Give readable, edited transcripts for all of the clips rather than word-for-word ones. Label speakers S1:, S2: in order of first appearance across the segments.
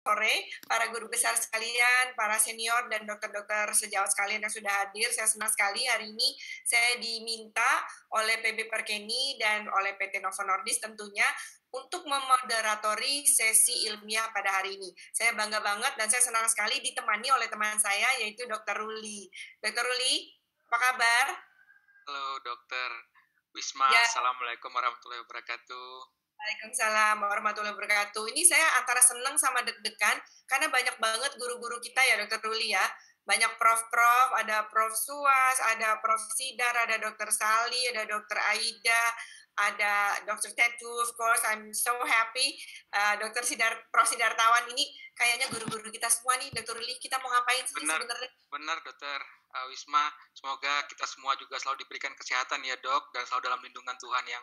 S1: sore, para guru besar sekalian, para senior dan dokter-dokter sejawat sekalian yang sudah hadir. Saya senang sekali hari ini saya diminta oleh PB Perkeni dan oleh PT Novo Nordisk tentunya untuk memoderatori sesi ilmiah pada hari ini. Saya bangga banget dan saya senang sekali ditemani oleh teman saya yaitu Dr. Ruli. Dr. Ruli, apa kabar?
S2: Halo Dokter Wisma,
S1: Ya,
S2: Assalamualaikum warahmatullahi wabarakatuh.
S1: Waalaikumsalam warahmatullahi wabarakatuh. Ini saya antara senang sama deg-degan karena banyak banget guru-guru kita ya Dokter Ruli ya. Banyak prof-prof, ada Prof Suas, ada Prof Sidar, ada Dokter Sali, ada Dokter Aida, ada Dokter Tetu, of course, I'm so happy. Dokter Sidar, Prof Sidartawan ini kayaknya guru-guru kita semua nih, Dokter Ruli. Kita mau ngapain sih
S2: Benar,
S1: sebenarnya?
S2: benar Dokter Wisma. Semoga kita semua juga selalu diberikan kesehatan ya Dok, dan selalu dalam lindungan Tuhan yang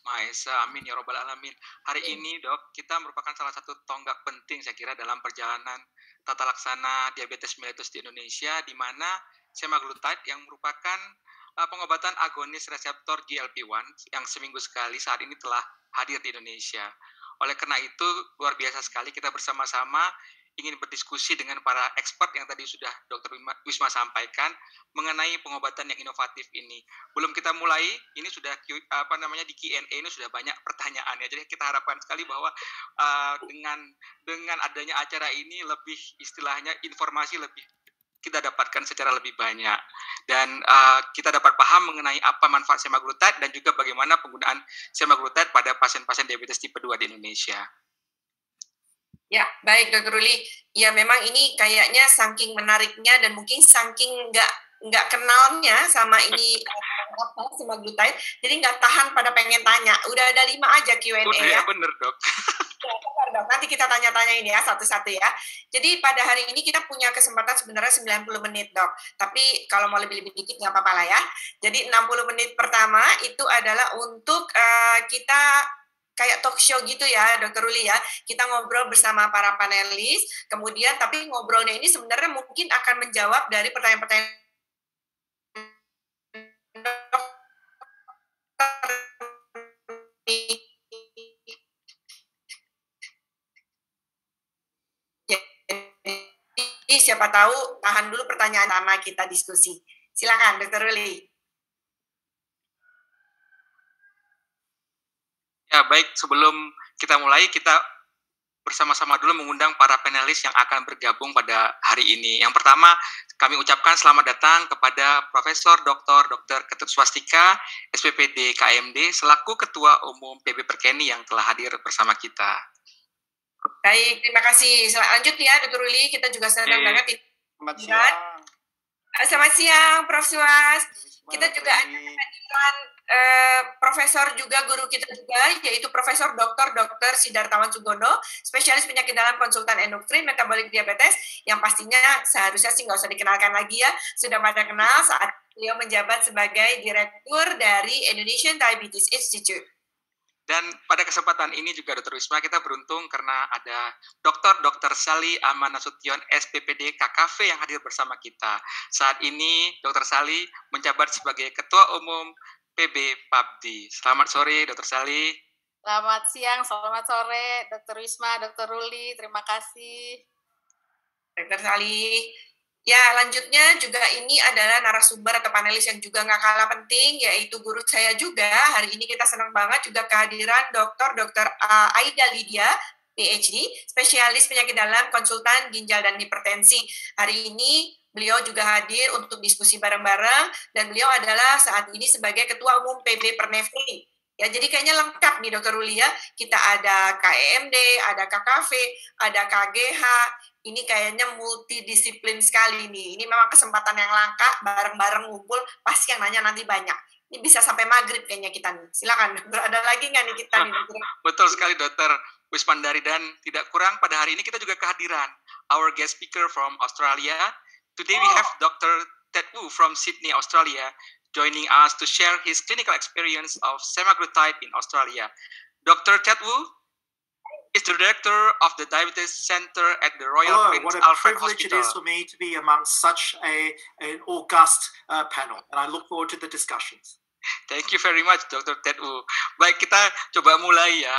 S2: Maha Esa. Amin ya Robbal Alamin. Hari ini Dok, kita merupakan salah satu tonggak penting saya kira dalam perjalanan tata laksana diabetes mellitus di Indonesia, di mana semaglutide yang merupakan pengobatan agonis reseptor GLP-1 yang seminggu sekali saat ini telah hadir di Indonesia. Oleh karena itu, luar biasa sekali kita bersama-sama ingin berdiskusi dengan para expert yang tadi sudah Dr. Wisma sampaikan mengenai pengobatan yang inovatif ini. Belum kita mulai, ini sudah di Q&A ini sudah banyak pertanyaan ya. Jadi kita harapkan sekali bahwa dengan adanya acara ini lebih istilahnya informasi lebih kita dapatkan secara lebih banyak dan kita dapat paham mengenai apa manfaat semaglutide dan juga bagaimana penggunaan semaglutide pada pasien-pasien diabetes tipe 2 di Indonesia.
S1: Ya, baik Dokter Ruli. Ya memang ini kayaknya saking menariknya dan mungkin saking nggak kenalnya sama ini apa semaglutide, jadi nggak tahan pada pengen tanya. Udah ada 5 aja Q&A
S2: Udah
S1: ya.
S2: Ya bener Dok.
S1: Ya, benar, Dok. Nanti kita tanya-tanya ini ya satu-satu ya. Jadi pada hari ini kita punya kesempatan sebenarnya 90 menit Dok. Tapi kalau mau lebih-lebih dikit nggak apa-apa lah ya. Jadi 60 menit pertama itu adalah untuk kita kayak talk show gitu ya, Dokter Ruli ya. Kita ngobrol bersama para panelis, kemudian tapi ngobrolnya ini sebenarnya mungkin akan menjawab dari pertanyaan-pertanyaan Jadi siapa tahu tahan dulu pertanyaan sama kita diskusi. Silakan, Dokter Ruli.
S2: Ya baik, sebelum kita mulai kita bersama-sama dulu mengundang para panelis yang akan bergabung pada hari ini. Yang pertama, kami ucapkan selamat datang kepada Profesor Dr. Ketut Swastika, SPPD KMD, selaku Ketua Umum PB Perkeni yang telah hadir bersama kita.
S1: Baik, terima kasih. Lanjut ya, Dr. Ruli. Kita juga senang banget.
S3: Selamat siang.
S1: Selamat siang, Prof. Suas. Kita juga ada kehadiran profesor juga, guru kita juga, yaitu Profesor Dr. Sidartawan Sugondo, spesialis penyakit dalam konsultan endokrin metabolik diabetes, yang pastinya seharusnya sih nggak usah dikenalkan lagi ya, sudah pada kenal saat beliau menjabat sebagai direktur dari Indonesian Diabetes Institute.
S2: Dan pada kesempatan ini juga Dr. Wisma kita beruntung karena ada Dr. Sali Amanasution SPPD KKV yang hadir bersama kita. Saat ini Dr. Sali menjabat sebagai Ketua Umum PB PABDI. Selamat sore Dr. Sali.
S4: Selamat siang, selamat sore Dr. Wisma, Dr. Ruli, terima kasih.
S1: Dr. Sali. Ya, lanjutnya juga ini adalah narasumber atau panelis yang juga nggak kalah penting, yaitu guru saya juga. Hari ini kita senang banget juga kehadiran Dr. Aida Lydia, PhD, spesialis penyakit dalam, konsultan ginjal dan hipertensi. Hari ini beliau juga hadir untuk diskusi bareng-bareng, dan beliau adalah saat ini sebagai Ketua Umum PB Pernefri. Ya, jadi kayaknya lengkap nih Dr. Ruli ya. Kita ada KEMD, ada KKV, ada KGH. Ini kayaknya multidisiplin sekali nih. Ini memang kesempatan yang langka, bareng-bareng ngumpul, pasti yang nanya nanti banyak. Ini bisa sampai maghrib kayaknya kita nih. Silakan, dokter. Ada lagi nggak nih kita nih, dokter?
S2: Betul sekali, Dokter Wismandari. Dan tidak kurang pada hari ini kita juga kehadiran our guest speaker from Australia. Today we have Dr. Ted Wu from Sydney, Australia, joining us to share his clinical experience of semaglutide in Australia. Dr. Ted Wu is the director of the Diabetes Center at the Royal Prince Alfred
S3: Hospital. What a privilege it is for me to be amongst such an august panel, and I look forward to the discussions.
S2: Thank you very much, Dr. Ted Wu. Baik, kita coba mulai ya.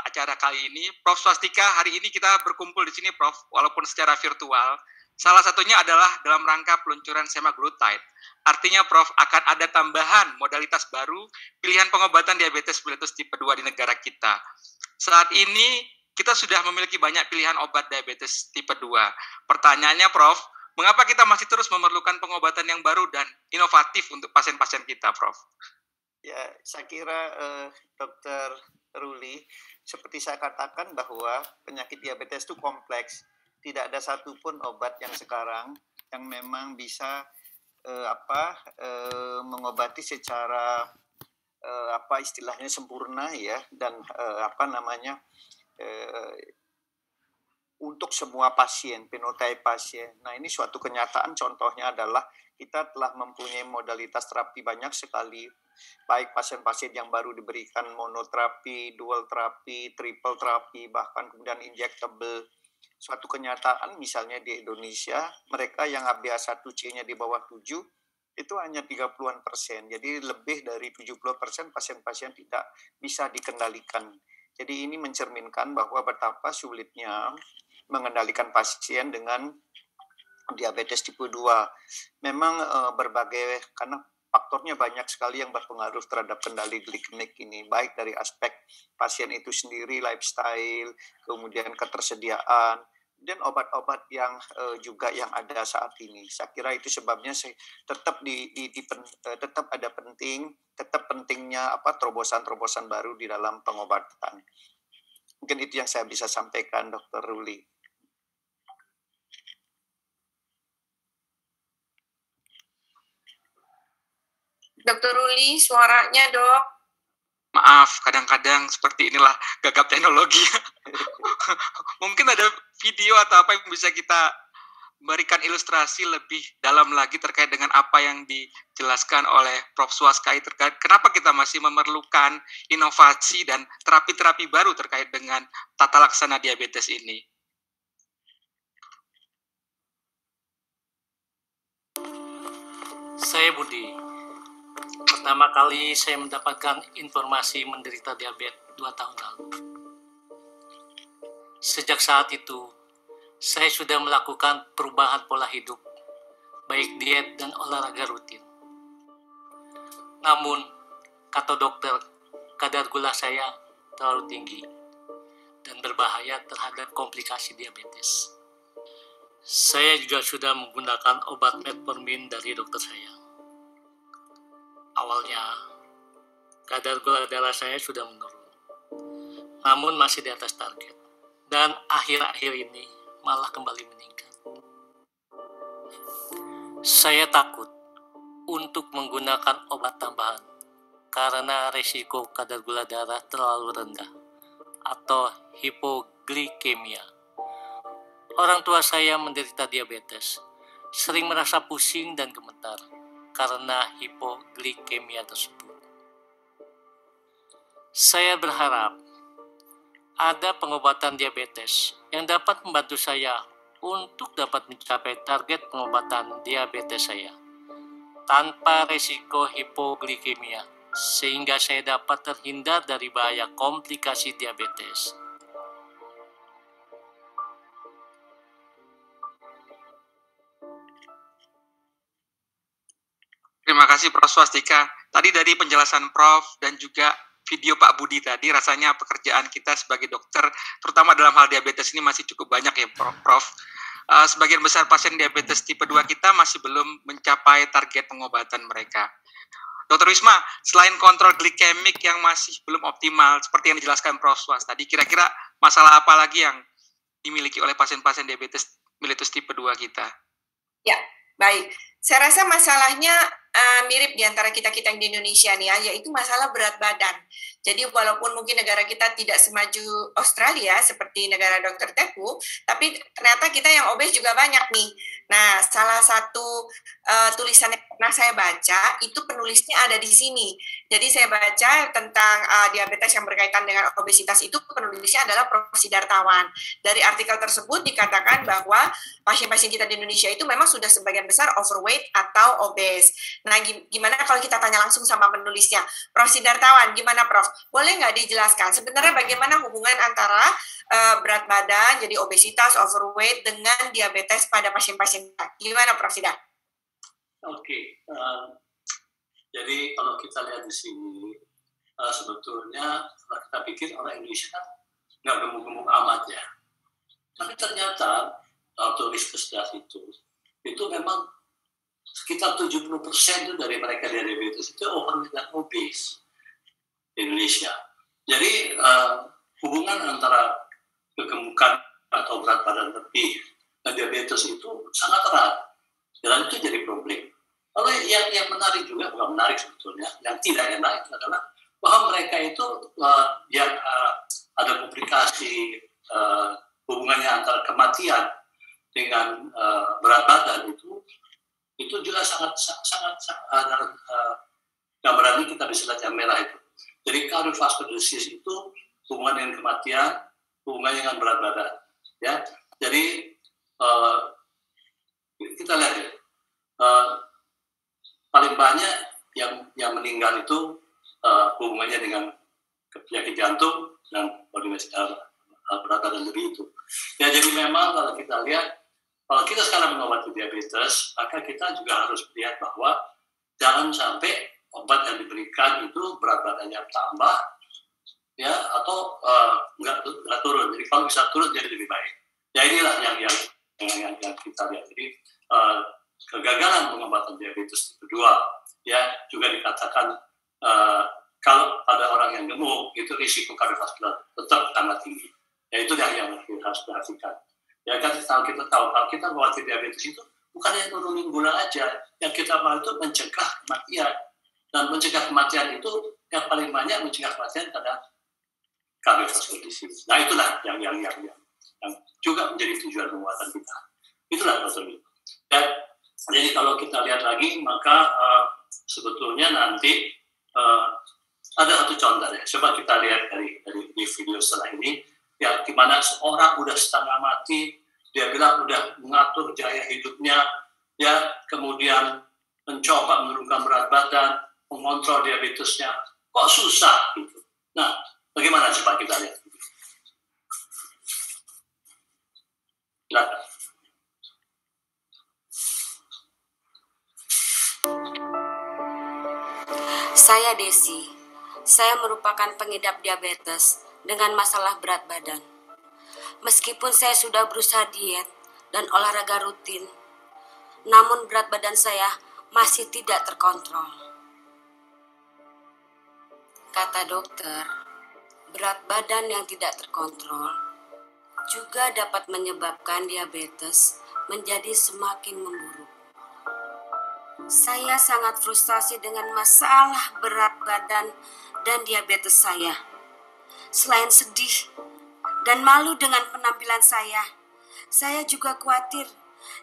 S2: acara kali ini. Prof Swastika, hari ini kita berkumpul di sini, Prof, walaupun secara virtual. Salah satunya adalah dalam rangka peluncuran semaglutide. Artinya, Prof, akan ada tambahan modalitas baru pilihan pengobatan diabetes mellitus tipe 2 di negara kita. Saat ini, kita sudah memiliki banyak pilihan obat diabetes tipe 2. Pertanyaannya, Prof, mengapa kita masih terus memerlukan pengobatan yang baru dan inovatif untuk pasien-pasien kita, Prof?
S5: Ya, saya kira Dr. Ruli, seperti saya katakan bahwa penyakit diabetes itu kompleks. Tidak ada satupun obat yang sekarang yang memang bisa mengobati secara istilahnya sempurna ya, dan untuk semua pasien, fenotipe pasien. Nah, ini suatu kenyataan, contohnya adalah kita telah mempunyai modalitas terapi banyak sekali, baik pasien-pasien yang baru diberikan monoterapi, dual terapi, triple terapi, bahkan kemudian injectable. Suatu kenyataan misalnya di Indonesia, mereka yang HbA1c-nya di bawah 7, itu hanya 30-an%. Jadi lebih dari 70% pasien-pasien tidak bisa dikendalikan. Jadi ini mencerminkan bahwa betapa sulitnya mengendalikan pasien dengan diabetes tipe 2. Memang karena faktornya banyak sekali yang berpengaruh terhadap kendali glikemik ini, baik dari aspek pasien itu sendiri, lifestyle, kemudian ketersediaan, dan obat-obat yang juga yang ada saat ini. Saya kira itu sebabnya tetap pentingnya terobosan-terobosan baru di dalam pengobatan. Mungkin itu yang saya bisa sampaikan, Dr. Ruli.
S1: Dr. Ruli, suaranya, Dok.
S2: Maaf, kadang-kadang seperti inilah gagap teknologi. Mungkin ada video atau apa yang bisa kita berikan ilustrasi lebih dalam lagi terkait dengan apa yang dijelaskan oleh Prof. Swastika terkait kenapa kita masih memerlukan inovasi dan terapi-terapi baru terkait dengan tata laksana diabetes ini.
S6: Saya Budi. Pertama kali saya mendapatkan informasi menderita diabetes 2 tahun lalu. Sejak saat itu, saya sudah melakukan perubahan pola hidup, baik diet dan olahraga rutin. Namun, kata dokter, kadar gula saya terlalu tinggi dan berbahaya terhadap komplikasi diabetes. Saya juga sudah menggunakan obat metformin dari dokter saya. Awalnya, kadar gula darah saya sudah menurun, namun masih di atas target. Dan akhir-akhir ini malah kembali meningkat. Saya takut untuk menggunakan obat tambahan karena risiko kadar gula darah terlalu rendah atau hipoglikemia. Orang tua saya menderita diabetes, sering merasa pusing dan gemetar karena hipoglikemia tersebut. Saya berharap ada pengobatan diabetes yang dapat membantu saya untuk dapat mencapai target pengobatan diabetes saya tanpa risiko hipoglikemia, sehingga saya dapat terhindar dari bahaya komplikasi diabetes.
S2: Terima kasih Prof. Swastika. Tadi dari penjelasan Prof dan juga video Pak Budi tadi, rasanya pekerjaan kita sebagai dokter, terutama dalam hal diabetes ini masih cukup banyak ya Prof. Sebagian besar pasien diabetes tipe 2 kita masih belum mencapai target pengobatan mereka. Dr. Wisma, selain kontrol glikemik yang masih belum optimal, seperti yang dijelaskan Prof. Swas tadi, kira-kira masalah apa lagi yang dimiliki oleh pasien-pasien diabetes mellitus tipe 2 kita?
S1: Ya, baik. Saya rasa masalahnya mirip di antara kita-kita yang di Indonesia nih ya, yaitu masalah berat badan. Jadi walaupun mungkin negara kita tidak semaju Australia seperti negara Dr. Tepu, tapi ternyata kita yang obes juga banyak nih. Nah, salah satu tulisan yang pernah saya baca, itu penulisnya ada di sini. Jadi saya baca tentang diabetes yang berkaitan dengan obesitas itu penulisnya adalah Prof. Sidartawan. Dari artikel tersebut dikatakan bahwa pasien-pasien kita di Indonesia itu memang sudah sebagian besar overweight atau obes. Nah, gimana kalau kita tanya langsung sama penulisnya? Prof. Sidartawan, gimana Prof? Boleh nggak dijelaskan sebenarnya bagaimana hubungan antara berat badan, jadi obesitas, overweight, dengan diabetes pada pasien-pasien kita? Gimana Prof. Sidar?
S7: Oke, jadi kalau kita lihat di sini, sebetulnya kalau kita pikir orang Indonesia kan nggak gemuk-gemuk amat ya. Tapi ternyata tulis kesehatan itu memang sekitar 70% itu dari mereka diabetes itu overweight dan obese di Indonesia. Jadi hubungan antara kegemukan atau berat badan lebih dan diabetes itu sangat erat. Dan itu jadi problem. Lalu yang menarik juga, bukan menarik sebetulnya, yang tidak enak itu adalah bahwa mereka itu yang ada komplikasi hubungannya antara kematian dengan berat badan itu juga sangat gambaran ini kita bisa lihat yang merah itu. Jadi cardiovascular disease itu hubungan dengan kematian, hubungannya dengan berat badan. Ya, jadi kita lihat ya, paling banyak yang meninggal itu hubungannya dengan penyakit jantung dan berat badan lebih itu. Ya, jadi memang kalau kita lihat, kalau kita sekarang mengobati diabetes, maka kita juga harus melihat bahwa jangan sampai obat yang diberikan itu berat badannya tambah, ya, atau nggak turun. Jadi kalau bisa turun jadi lebih baik. Ya inilah yang kita lihat. Jadi kegagalan pengobatan diabetes tipe 2 ya juga dikatakan kalau pada orang yang gemuk itu risiko kardiovaskular tetap sangat tinggi. Ya itu yang kita harus perhatikan. Ya kan kita tahu kalau kita mengobati diabetes itu bukan yang turunin gula aja, yang kita mau itu mencegah kematian, dan mencegah kematian itu yang paling banyak mencegah kematian pada cardiovascular disease. Nah itulah yang juga menjadi tujuan pengobatan kita. Itulah Dr. Lee. Dan jadi kalau kita lihat lagi, maka sebetulnya nanti ada satu contoh ya. Coba kita lihat dari video setelah ini, ya di mana seorang udah setengah mati, dia bilang udah mengatur gaya hidupnya, ya kemudian mencoba menurunkan berat badan, mengontrol diabetesnya, kok susah gitu. Nah, bagaimana coba kita lihat? Silakan.
S8: Saya Desi. Saya merupakan pengidap diabetes dengan masalah berat badan. Meskipun saya sudah berusaha diet dan olahraga rutin, namun berat badan saya masih tidak terkontrol. Kata dokter, berat badan yang tidak terkontrol juga dapat menyebabkan diabetes menjadi semakin memburuk. Saya sangat frustasi dengan masalah berat badan dan diabetes saya. Selain sedih dan malu dengan penampilan saya juga khawatir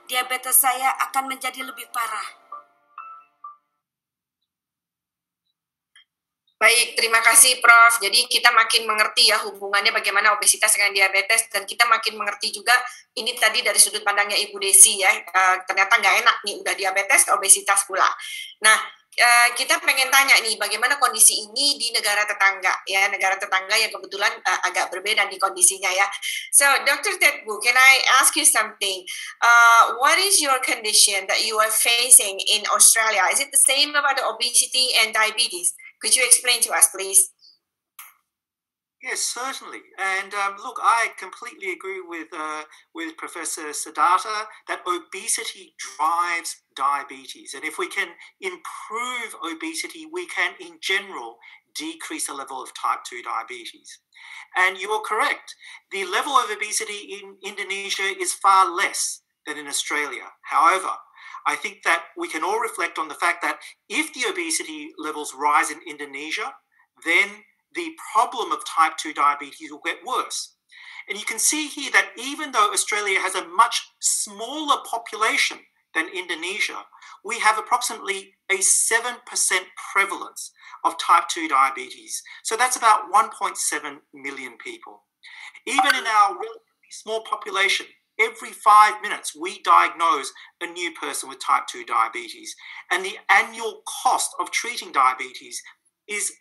S8: diabetes saya akan menjadi lebih parah.
S1: Baik, terima kasih Prof. Jadi kita makin mengerti ya hubungannya bagaimana obesitas dengan diabetes, dan kita makin mengerti juga ini tadi dari sudut pandangnya Ibu Desi ya, ternyata nggak enak nih udah diabetes, obesitas pula. Nah, kita pengen tanya nih bagaimana kondisi ini di negara tetangga ya, negara tetangga yang kebetulan agak berbeda nih kondisinya ya. So, Dr. Tetbu, can I ask you something? What is your condition that you are facing in Australia? Is it the same about the obesity and diabetes? Could you explain to us, please?
S3: Yes, certainly. And look, I completely agree with Professor Siddhartha that obesity drives diabetes. And if we can improve obesity, we can, in general, decrease the level of type 2 diabetes. And you're correct. The level of obesity in Indonesia is far less than in Australia. However, I think that we can all reflect on the fact that if the obesity levels rise in Indonesia, then the problem of type 2 diabetes will get worse. And you can see here that even though Australia has a much smaller population than Indonesia, we have approximately a 7% prevalence of type 2 diabetes. So that's about 1.7 million people. Even in our relatively small population, every 5 minutes we diagnose a new person with type 2 diabetes. And the annual cost of treating diabetes is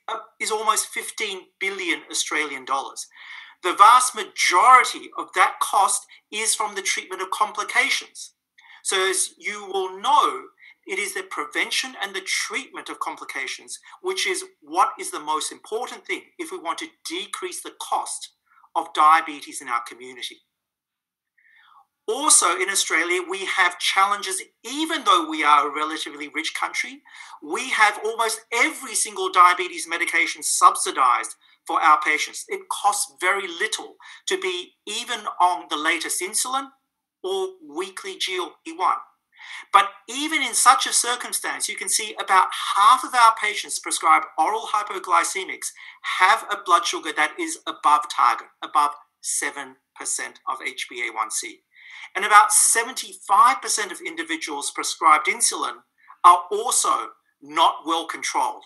S3: almost 15 billion Australian dollars. The vast majority of that cost is from the treatment of complications. So as you will know, it is the prevention and the treatment of complications, which is what is the most important thing if we want to decrease the cost of diabetes in our community. Also in Australia, we have challenges. Even though we are a relatively rich country, we have almost every single diabetes medication subsidized for our patients. It costs very little to be even on the latest insulin or weekly GLP-1. But even in such a circumstance, you can see about half of our patients prescribed oral hypoglycemics have a blood sugar that is above target, above 7% of HbA1c. And about 75% of individuals prescribed insulin are also not well controlled.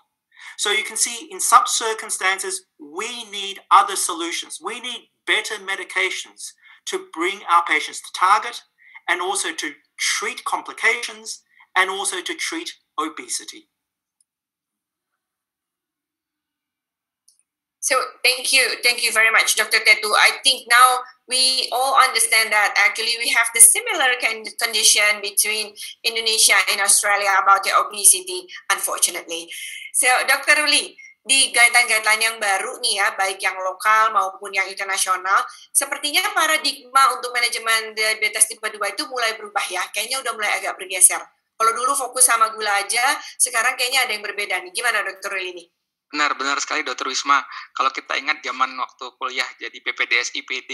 S3: So you can see in such circumstances, we need other solutions. We need better medications to bring our patients to target and also to treat complications and also to treat obesity.
S1: So thank you very much, Dr. Tetu. I think now we all understand that actually we have the similar condition between Indonesia and Australia about the obesity, unfortunately. So Dr. Ruli, di guideline-guideline yang baru nih ya, baik yang lokal maupun yang internasional, sepertinya paradigma untuk manajemen diabetes tipe 2 itu mulai berubah ya, kayaknya udah mulai agak bergeser. Kalau dulu fokus sama gula aja, sekarang kayaknya ada yang berbeda nih. Gimana Dr. Ruli ini?
S2: Benar sekali Dr. Wisma. Kalau kita ingat zaman waktu kuliah jadi PPDS IPD,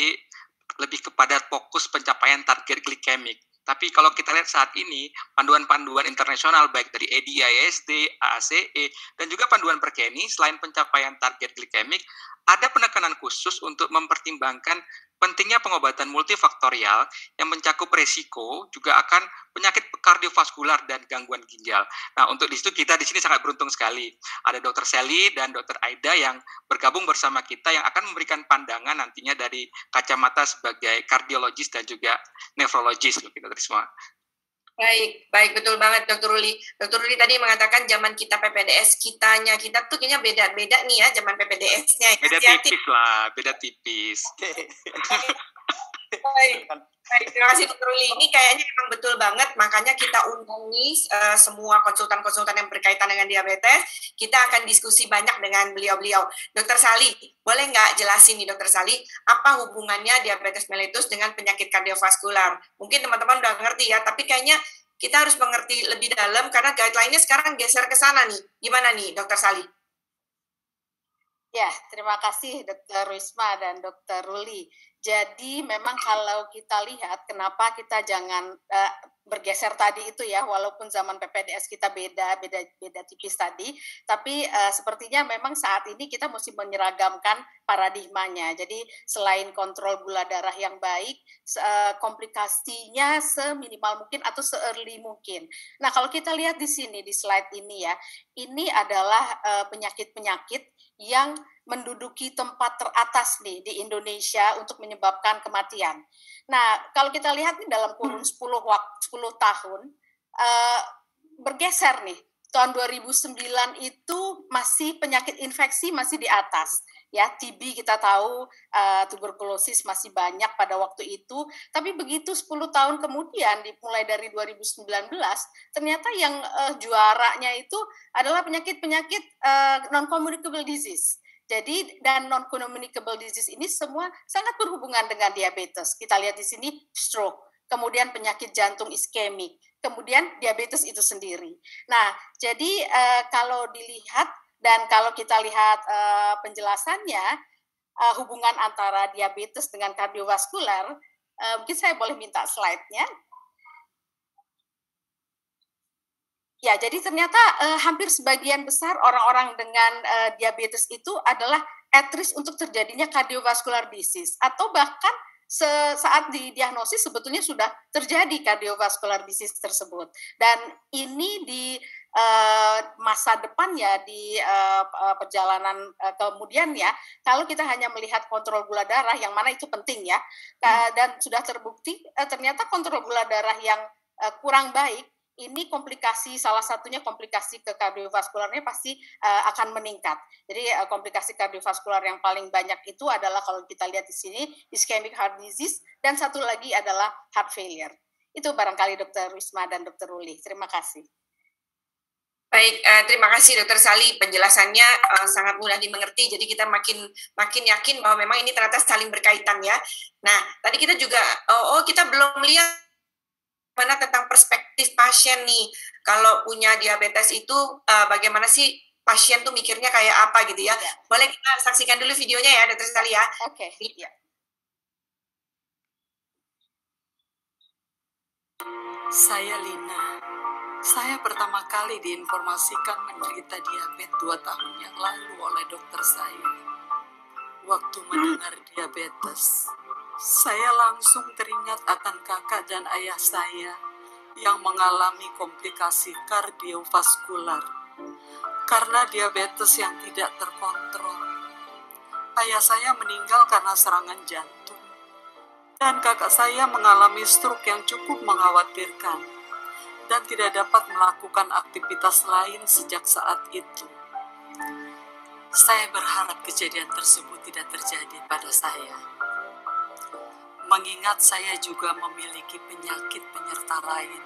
S2: lebih kepada fokus pencapaian target glikemik. Tapi kalau kita lihat saat ini, panduan-panduan internasional baik dari ADISD, AACE, dan juga panduan Perkeni, selain pencapaian target glikemik, ada penekanan khusus untuk mempertimbangkan pentingnya pengobatan multifaktorial yang mencakup resiko juga akan penyakit kardiovaskular dan gangguan ginjal. Nah, untuk di situ kita di sini sangat beruntung sekali. Ada Dr. Sally dan Dr. Aida yang bergabung bersama kita yang akan memberikan pandangan nantinya dari kacamata sebagai kardiologis dan juga nefrologis. Kita semua.
S1: Baik, betul banget Dr. Ruli. Dr. Ruli tadi mengatakan zaman kita PPDS, kita tuh kayaknya beda-beda nih ya zaman PPDS-nya.
S2: Beda tipis.
S1: Baik, terima kasih Dr. Ruli. Ini kayaknya memang betul banget, makanya kita undang nih semua konsultan-konsultan yang berkaitan dengan diabetes. Kita akan diskusi banyak dengan beliau-beliau. Dr. Sally, boleh nggak jelasin nih Dr. Sally, apa hubungannya diabetes mellitus dengan penyakit kardiovaskular? Mungkin teman-teman udah ngerti ya, tapi kayaknya kita harus mengerti lebih dalam karena guideline-nya sekarang geser ke sana nih. Gimana nih Dr. Sally?
S4: Ya, terima kasih Dr. Wisma dan Dr. Ruli. Jadi memang kalau kita lihat kenapa kita jangan bergeser tadi itu ya, walaupun zaman PPDS kita beda tipis tadi, tapi sepertinya memang saat ini kita mesti menyeragamkan paradigmanya. Jadi selain kontrol gula darah yang baik, komplikasinya seminimal mungkin atau se-early mungkin. Nah, kalau kita lihat di sini di slide ini ya, ini adalah penyakit-penyakit yang menduduki tempat teratas nih di Indonesia untuk menyebabkan kematian. Nah, kalau kita lihat nih dalam kurun 10 tahun bergeser nih. Tahun 2009 itu masih penyakit infeksi masih di atas. Ya, TB kita tahu, tuberkulosis masih banyak pada waktu itu, tapi begitu 10 tahun kemudian, dimulai dari 2019, ternyata yang juaranya itu adalah penyakit-penyakit non-communicable disease. Jadi, dan non-communicable disease ini semua sangat berhubungan dengan diabetes. Kita lihat di sini stroke, kemudian penyakit jantung iskemik, kemudian diabetes itu sendiri. Nah, jadi kalau dilihat dan kalau kita lihat penjelasannya, hubungan antara diabetes dengan kardiovaskular, mungkin saya boleh minta slide-nya. Ya, jadi ternyata hampir sebagian besar orang-orang dengan diabetes itu adalah at risk untuk terjadinya cardiovascular disease atau bahkan saat didiagnosis sebetulnya sudah terjadi cardiovascular disease tersebut. Dan ini di masa depan ya, di perjalanan kemudian ya, kalau kita hanya melihat kontrol gula darah, yang mana itu penting ya, dan sudah terbukti ternyata kontrol gula darah yang kurang baik, ini komplikasi, salah satunya komplikasi ke kardiovaskularnya pasti akan meningkat. Jadi komplikasi kardiovaskular yang paling banyak itu adalah kalau kita lihat di sini ischemic heart disease, dan satu lagi adalah heart failure. Itu barangkali Dr. Wisma dan Dr. Ruli. Terima kasih.
S1: Baik, terima kasih Dr. Sali, penjelasannya sangat mudah dimengerti, jadi kita makin yakin bahwa memang ini ternyata saling berkaitan ya. Nah, tadi kita juga, kita belum lihat mana tentang perspektif pasien nih, kalau punya diabetes itu bagaimana sih pasien tuh mikirnya kayak apa gitu ya. Boleh kita saksikan dulu videonya ya Dr. Sali ya.
S4: Oke. Ya.
S9: Saya Lina. Saya pertama kali diinformasikan menderita diabetes 2 tahun yang lalu oleh dokter saya. Waktu mendengar diabetes, saya langsung teringat akan kakak dan ayah saya yang mengalami komplikasi kardiovaskular karena diabetes yang tidak terkontrol. Ayah saya meninggal karena serangan jantung, dan kakak saya mengalami stroke yang cukup mengkhawatirkan dan tidak dapat melakukan aktivitas lain sejak saat itu. Saya berharap kejadian tersebut tidak terjadi pada saya. Mengingat saya juga memiliki penyakit penyerta lain,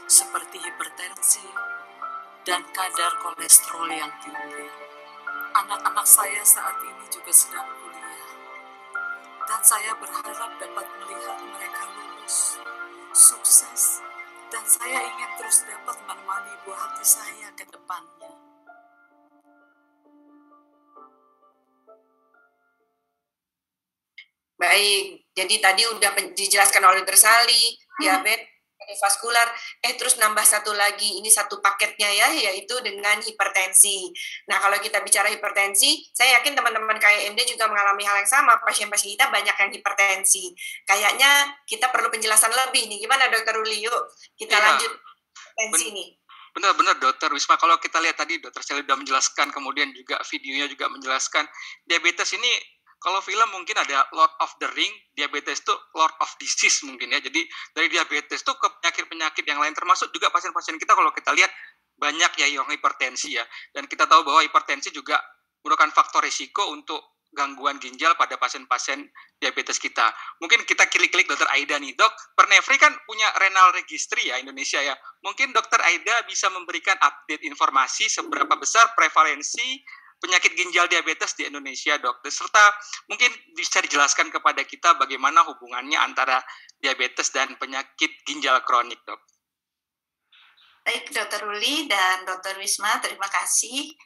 S9: seperti hipertensi dan kadar kolesterol yang tinggi. Anak-anak saya saat ini juga sedang kuliah, dan saya berharap dapat melihat mereka lulus, sukses, dan saya ingin terus dapat menemani buah hati saya ke depannya.
S1: Baik, jadi tadi udah dijelaskan oleh Dr. Sali, diabetes, kardiovaskular, terus nambah satu lagi, ini satu paketnya ya, yaitu dengan hipertensi. Nah, kalau kita bicara hipertensi, saya yakin teman-teman KMD juga mengalami hal yang sama, pasien-pasien kita banyak yang hipertensi. Kayaknya kita perlu penjelasan lebih nih, gimana Dr. Ruli? Yuk, kita lanjut hipertensi nih.
S2: Benar-benar Dokter Wisma, kalau kita lihat tadi Dokter Sally sudah menjelaskan, kemudian juga videonya juga menjelaskan, diabetes ini kalau film mungkin ada Lord of the Ring, diabetes itu Lord of Disease mungkin ya. Jadi dari diabetes itu ke penyakit-penyakit yang lain, termasuk juga pasien-pasien kita kalau kita lihat banyak ya yang hipertensi ya. Dan kita tahu bahwa hipertensi juga merupakan faktor risiko untuk gangguan ginjal pada pasien-pasien diabetes kita. Mungkin kita klik-klik Dr. Aida nih, Dok. Pernefri kan punya renal registry ya Indonesia ya. Mungkin Dr. Aida bisa memberikan update informasi seberapa besar prevalensi penyakit ginjal diabetes di Indonesia, Dok. Serta mungkin bisa dijelaskan kepada kita bagaimana hubungannya antara diabetes dan penyakit ginjal kronik, Dok.
S10: Baik, Dr. Ruli dan Dr. Wisma, terima kasih.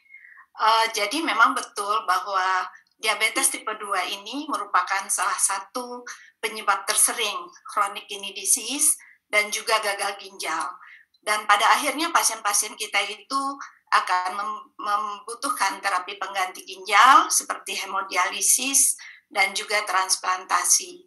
S10: Jadi memang betul bahwa diabetes tipe 2 ini merupakan salah satu penyebab tersering chronic kidney disease dan juga gagal ginjal. Dan pada akhirnya pasien-pasien kita itu akan membutuhkan terapi pengganti ginjal seperti hemodialisis dan juga transplantasi.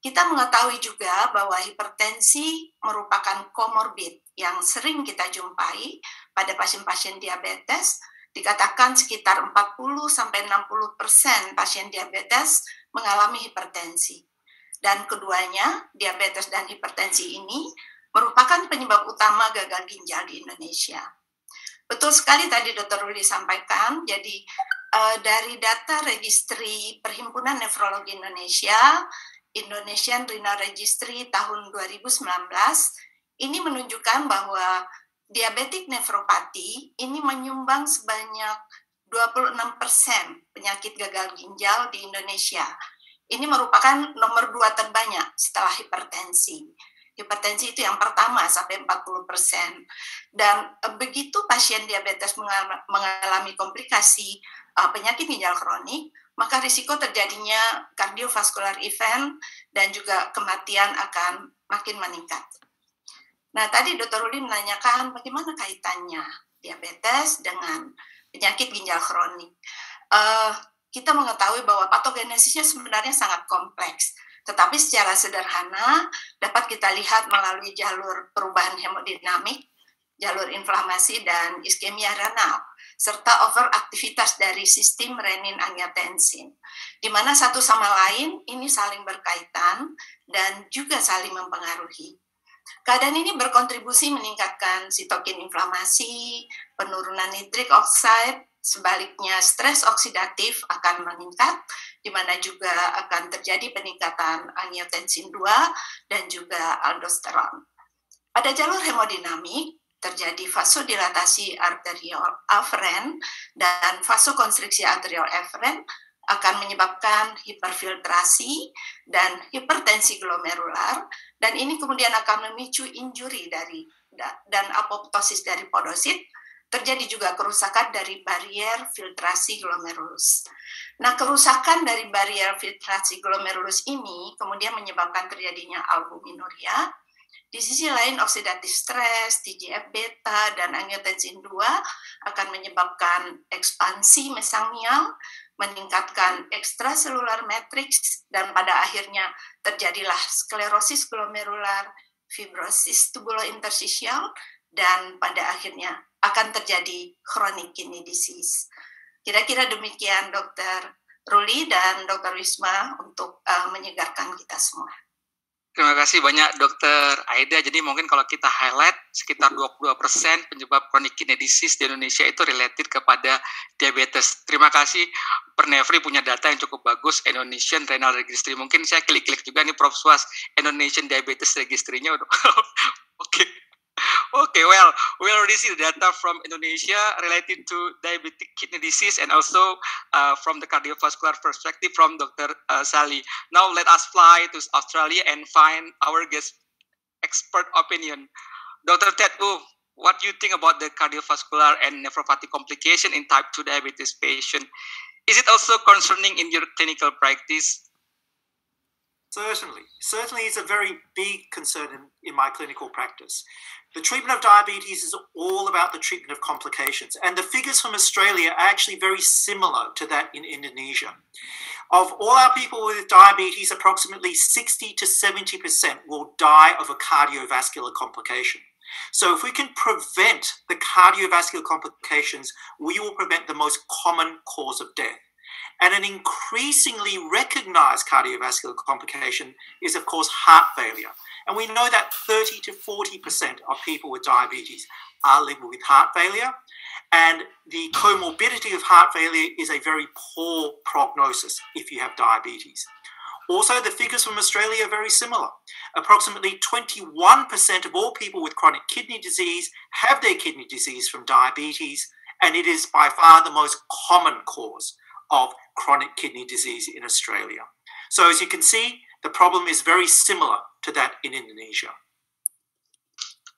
S10: Kita mengetahui juga bahwa hipertensi merupakan komorbid yang sering kita jumpai pada pasien-pasien diabetes. Dikatakan sekitar 40-60% pasien diabetes mengalami hipertensi. Dan keduanya, diabetes dan hipertensi ini merupakan penyebab utama gagal ginjal di Indonesia. Betul sekali tadi Dr. Ruli sampaikan, jadi dari data registri Perhimpunan Nefrologi Indonesia, Indonesian Renal Registry tahun 2019, ini menunjukkan bahwa diabetik nefropati ini menyumbang sebanyak 26% penyakit gagal ginjal di Indonesia. Ini merupakan nomor 2 terbanyak setelah hipertensi. Hipertensi itu yang pertama sampai 40%. Dan begitu pasien diabetes mengalami komplikasi penyakit ginjal kronik, maka risiko terjadinya cardiovascular event dan juga kematian akan makin meningkat. Nah, tadi Dr. Ruli menanyakan bagaimana kaitannya diabetes dengan penyakit ginjal kronik. Kita mengetahui bahwa patogenesisnya sebenarnya sangat kompleks. Tetapi secara sederhana dapat kita lihat melalui jalur perubahan hemodinamik, jalur inflamasi dan iskemia renal, serta overaktivitas dari sistem renin-angiotensin, di mana satu sama lain ini saling berkaitan dan juga saling mempengaruhi. Keadaan ini berkontribusi meningkatkan sitokin inflamasi, penurunan nitrik oxide, sebaliknya stres oksidatif akan meningkat, di mana juga akan terjadi peningkatan angiotensin 2 dan juga aldosteron. Pada jalur hemodinamik, terjadi vasodilatasi arteriol aferen dan vasokonstriksi arteriol aferen akan menyebabkan hiperfiltrasi dan hipertensi glomerular, dan ini kemudian akan memicu injuri dan apoptosis dari podosit. Terjadi juga kerusakan dari barier filtrasi glomerulus. Nah, kerusakan dari barier filtrasi glomerulus ini kemudian menyebabkan terjadinya albuminuria. Di sisi lain, oksidatif stres, TGF-beta, dan angiotensin 2 akan menyebabkan ekspansi mesangial, meningkatkan ekstraselular matrix, dan pada akhirnya terjadilah sklerosis glomerular, fibrosis tubulointerstisial, dan pada akhirnya akan terjadi chronic kidney disease. Kira-kira demikian Dr. Ruli dan Dr. Wisma untuk menyegarkan kita semua.
S2: Terima kasih banyak Dr. Aida. Jadi mungkin kalau kita highlight, sekitar 22% penyebab chronic kidney disease di Indonesia itu related kepada diabetes. Terima kasih, Pernevri punya data yang cukup bagus, Indonesian Renal Registry. Mungkin saya klik-klik juga nih Prof. Swas, Indonesian Diabetes Registry-nya. Oke. Okay, well, we already see the data from Indonesia related to diabetic kidney disease and also from the cardiovascular perspective from Dr. Sally. Now let us fly to Australia and find our guest expert opinion. Dr. Ted Wu, what do you think about the cardiovascular and nephropathy complication in type 2 diabetes patient? Is it also concerning in your clinical practice?
S3: Certainly it's a very big concern in my clinical practice. The treatment of diabetes is all about the treatment of complications, and the figures from Australia are actually very similar to that in Indonesia. Of all our people with diabetes, approximately 60 to 70% will die of a cardiovascular complication. So if we can prevent the cardiovascular complications, we will prevent the most common cause of death. And an increasingly recognized cardiovascular complication is, of course, heart failure. And we know that 30 to 40% of people with diabetes are living with heart failure. And the comorbidity of heart failure is a very poor prognosis if you have diabetes. Also, the figures from Australia are very similar. Approximately 21% of all people with chronic kidney disease have their kidney disease from diabetes, and it is by far the most common cause of chronic kidney disease in Australia. So as you can see, the problem is very similar to that in Indonesia.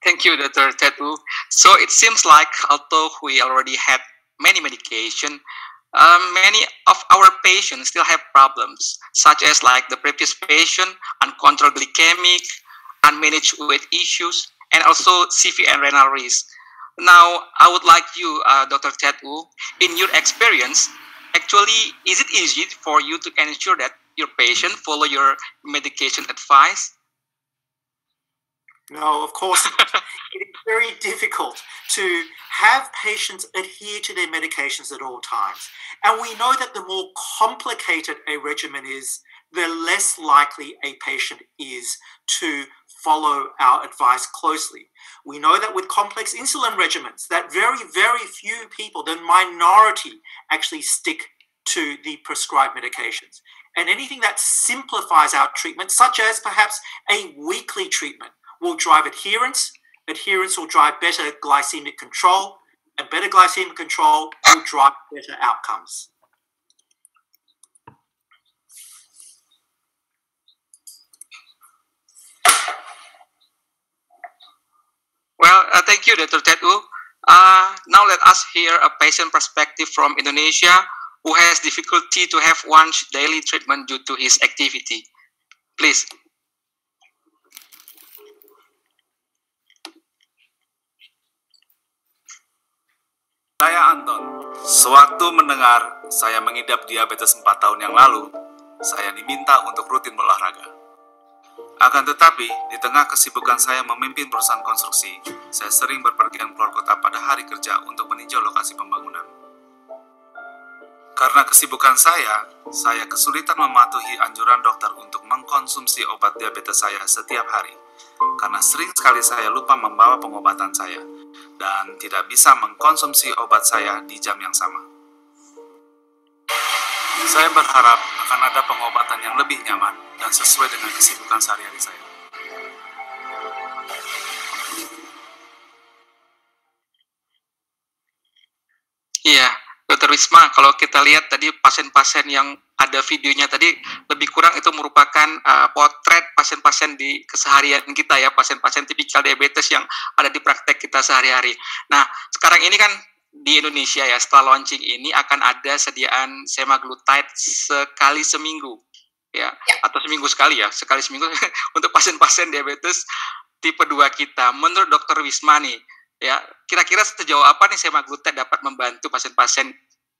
S2: Thank you, Dr. Ted Wu. So it seems like although we already had many medication, many of our patients still have problems, such as like the previous patient, uncontrolled glycemic, unmanaged weight issues, and also CV and renal risk. Now, I would like you, Dr. Ted Wu, in your experience, actually, is it easy for you to ensure that your patient follow your medication advice?
S3: No, of course not. It is very difficult to have patients adhere to their medications at all times. And we know that the more complicated a regimen is, the less likely a patient is to follow our advice closely. We know that with complex insulin regimens, that very, very few people, the minority, actually stick to the prescribed medications. And anything that simplifies our treatment, such as perhaps a weekly treatment, will drive adherence. Adherence will drive better glycemic control, and better glycemic control will drive better outcomes.
S2: Well, thank you, Dr. Ted Wu. Now let us hear a patient perspective from Indonesia who has difficulty to have one's daily treatment due to his activity. Please.
S11: Saya Anton. Sewaktu mendengar saya mengidap diabetes 4 tahun yang lalu, saya diminta untuk rutin berolahraga. Akan tetapi, di tengah kesibukan saya memimpin perusahaan konstruksi, saya sering berpergian keluar kota pada hari kerja untuk meninjau lokasi pembangunan. Karena kesibukan saya kesulitan mematuhi anjuran dokter untuk mengkonsumsi obat diabetes saya setiap hari. Karena sering sekali saya lupa membawa pengobatan saya dan tidak bisa mengkonsumsi obat saya di jam yang sama. Saya berharap akan ada pengobatan yang lebih nyaman dan sesuai dengan kesibukan sehari-hari saya.
S2: Iya, Dr. Wisma, kalau kita lihat tadi pasien-pasien yang ada videonya tadi, lebih kurang itu merupakan potret pasien-pasien di keseharian kita ya, pasien-pasien tipikal diabetes yang ada di praktek kita sehari-hari. Nah, sekarang ini kan di Indonesia ya, setelah launching ini akan ada sediaan semaglutide sekali seminggu ya, atau seminggu sekali ya, sekali seminggu untuk pasien-pasien diabetes tipe 2 kita. Menurut Dr. Wisma nih, ya, kira-kira sejauh apa nih semaglutide dapat membantu pasien-pasien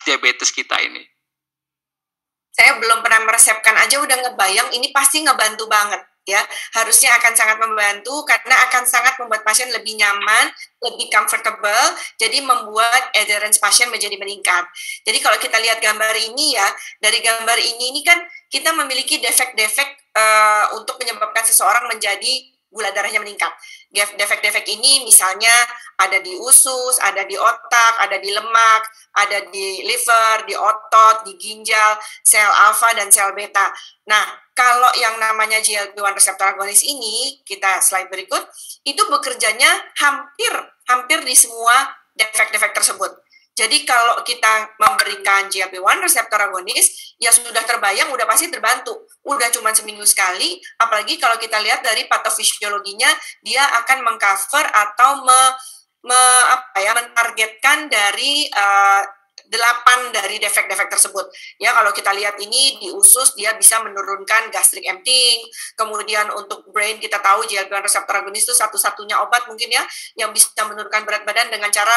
S2: diabetes kita ini?
S1: Saya belum pernah meresepkan aja udah ngebayang, ini pasti ngebantu banget ya. Harusnya akan sangat membantu karena akan sangat membuat pasien lebih nyaman, lebih comfortable, jadi membuat adherence pasien menjadi meningkat. Jadi kalau kita lihat gambar ini ya, dari gambar ini kan kita memiliki defek-defek untuk menyebabkan seseorang menjadi gula darahnya meningkat. Defek-defek ini misalnya ada di usus, ada di otak, ada di lemak, ada di liver, di otot, di ginjal, sel alfa dan sel beta. Nah, kalau yang namanya GLP-1 reseptor agonis ini, kita slide berikut, itu bekerjanya hampir di semua defek-defek tersebut. Jadi kalau kita memberikan GLP-1 reseptor agonis, ya sudah terbayang, udah pasti terbantu. Udah cuma seminggu sekali, apalagi kalau kita lihat dari patofisiologinya, dia akan mengcover atau menargetkan dari 8 dari defek-defek tersebut. Ya, kalau kita lihat ini di usus dia bisa menurunkan gastric emptying. Kemudian untuk brain kita tahu GLP-1 reseptor agonis itu satu-satunya obat mungkin ya yang bisa menurunkan berat badan dengan cara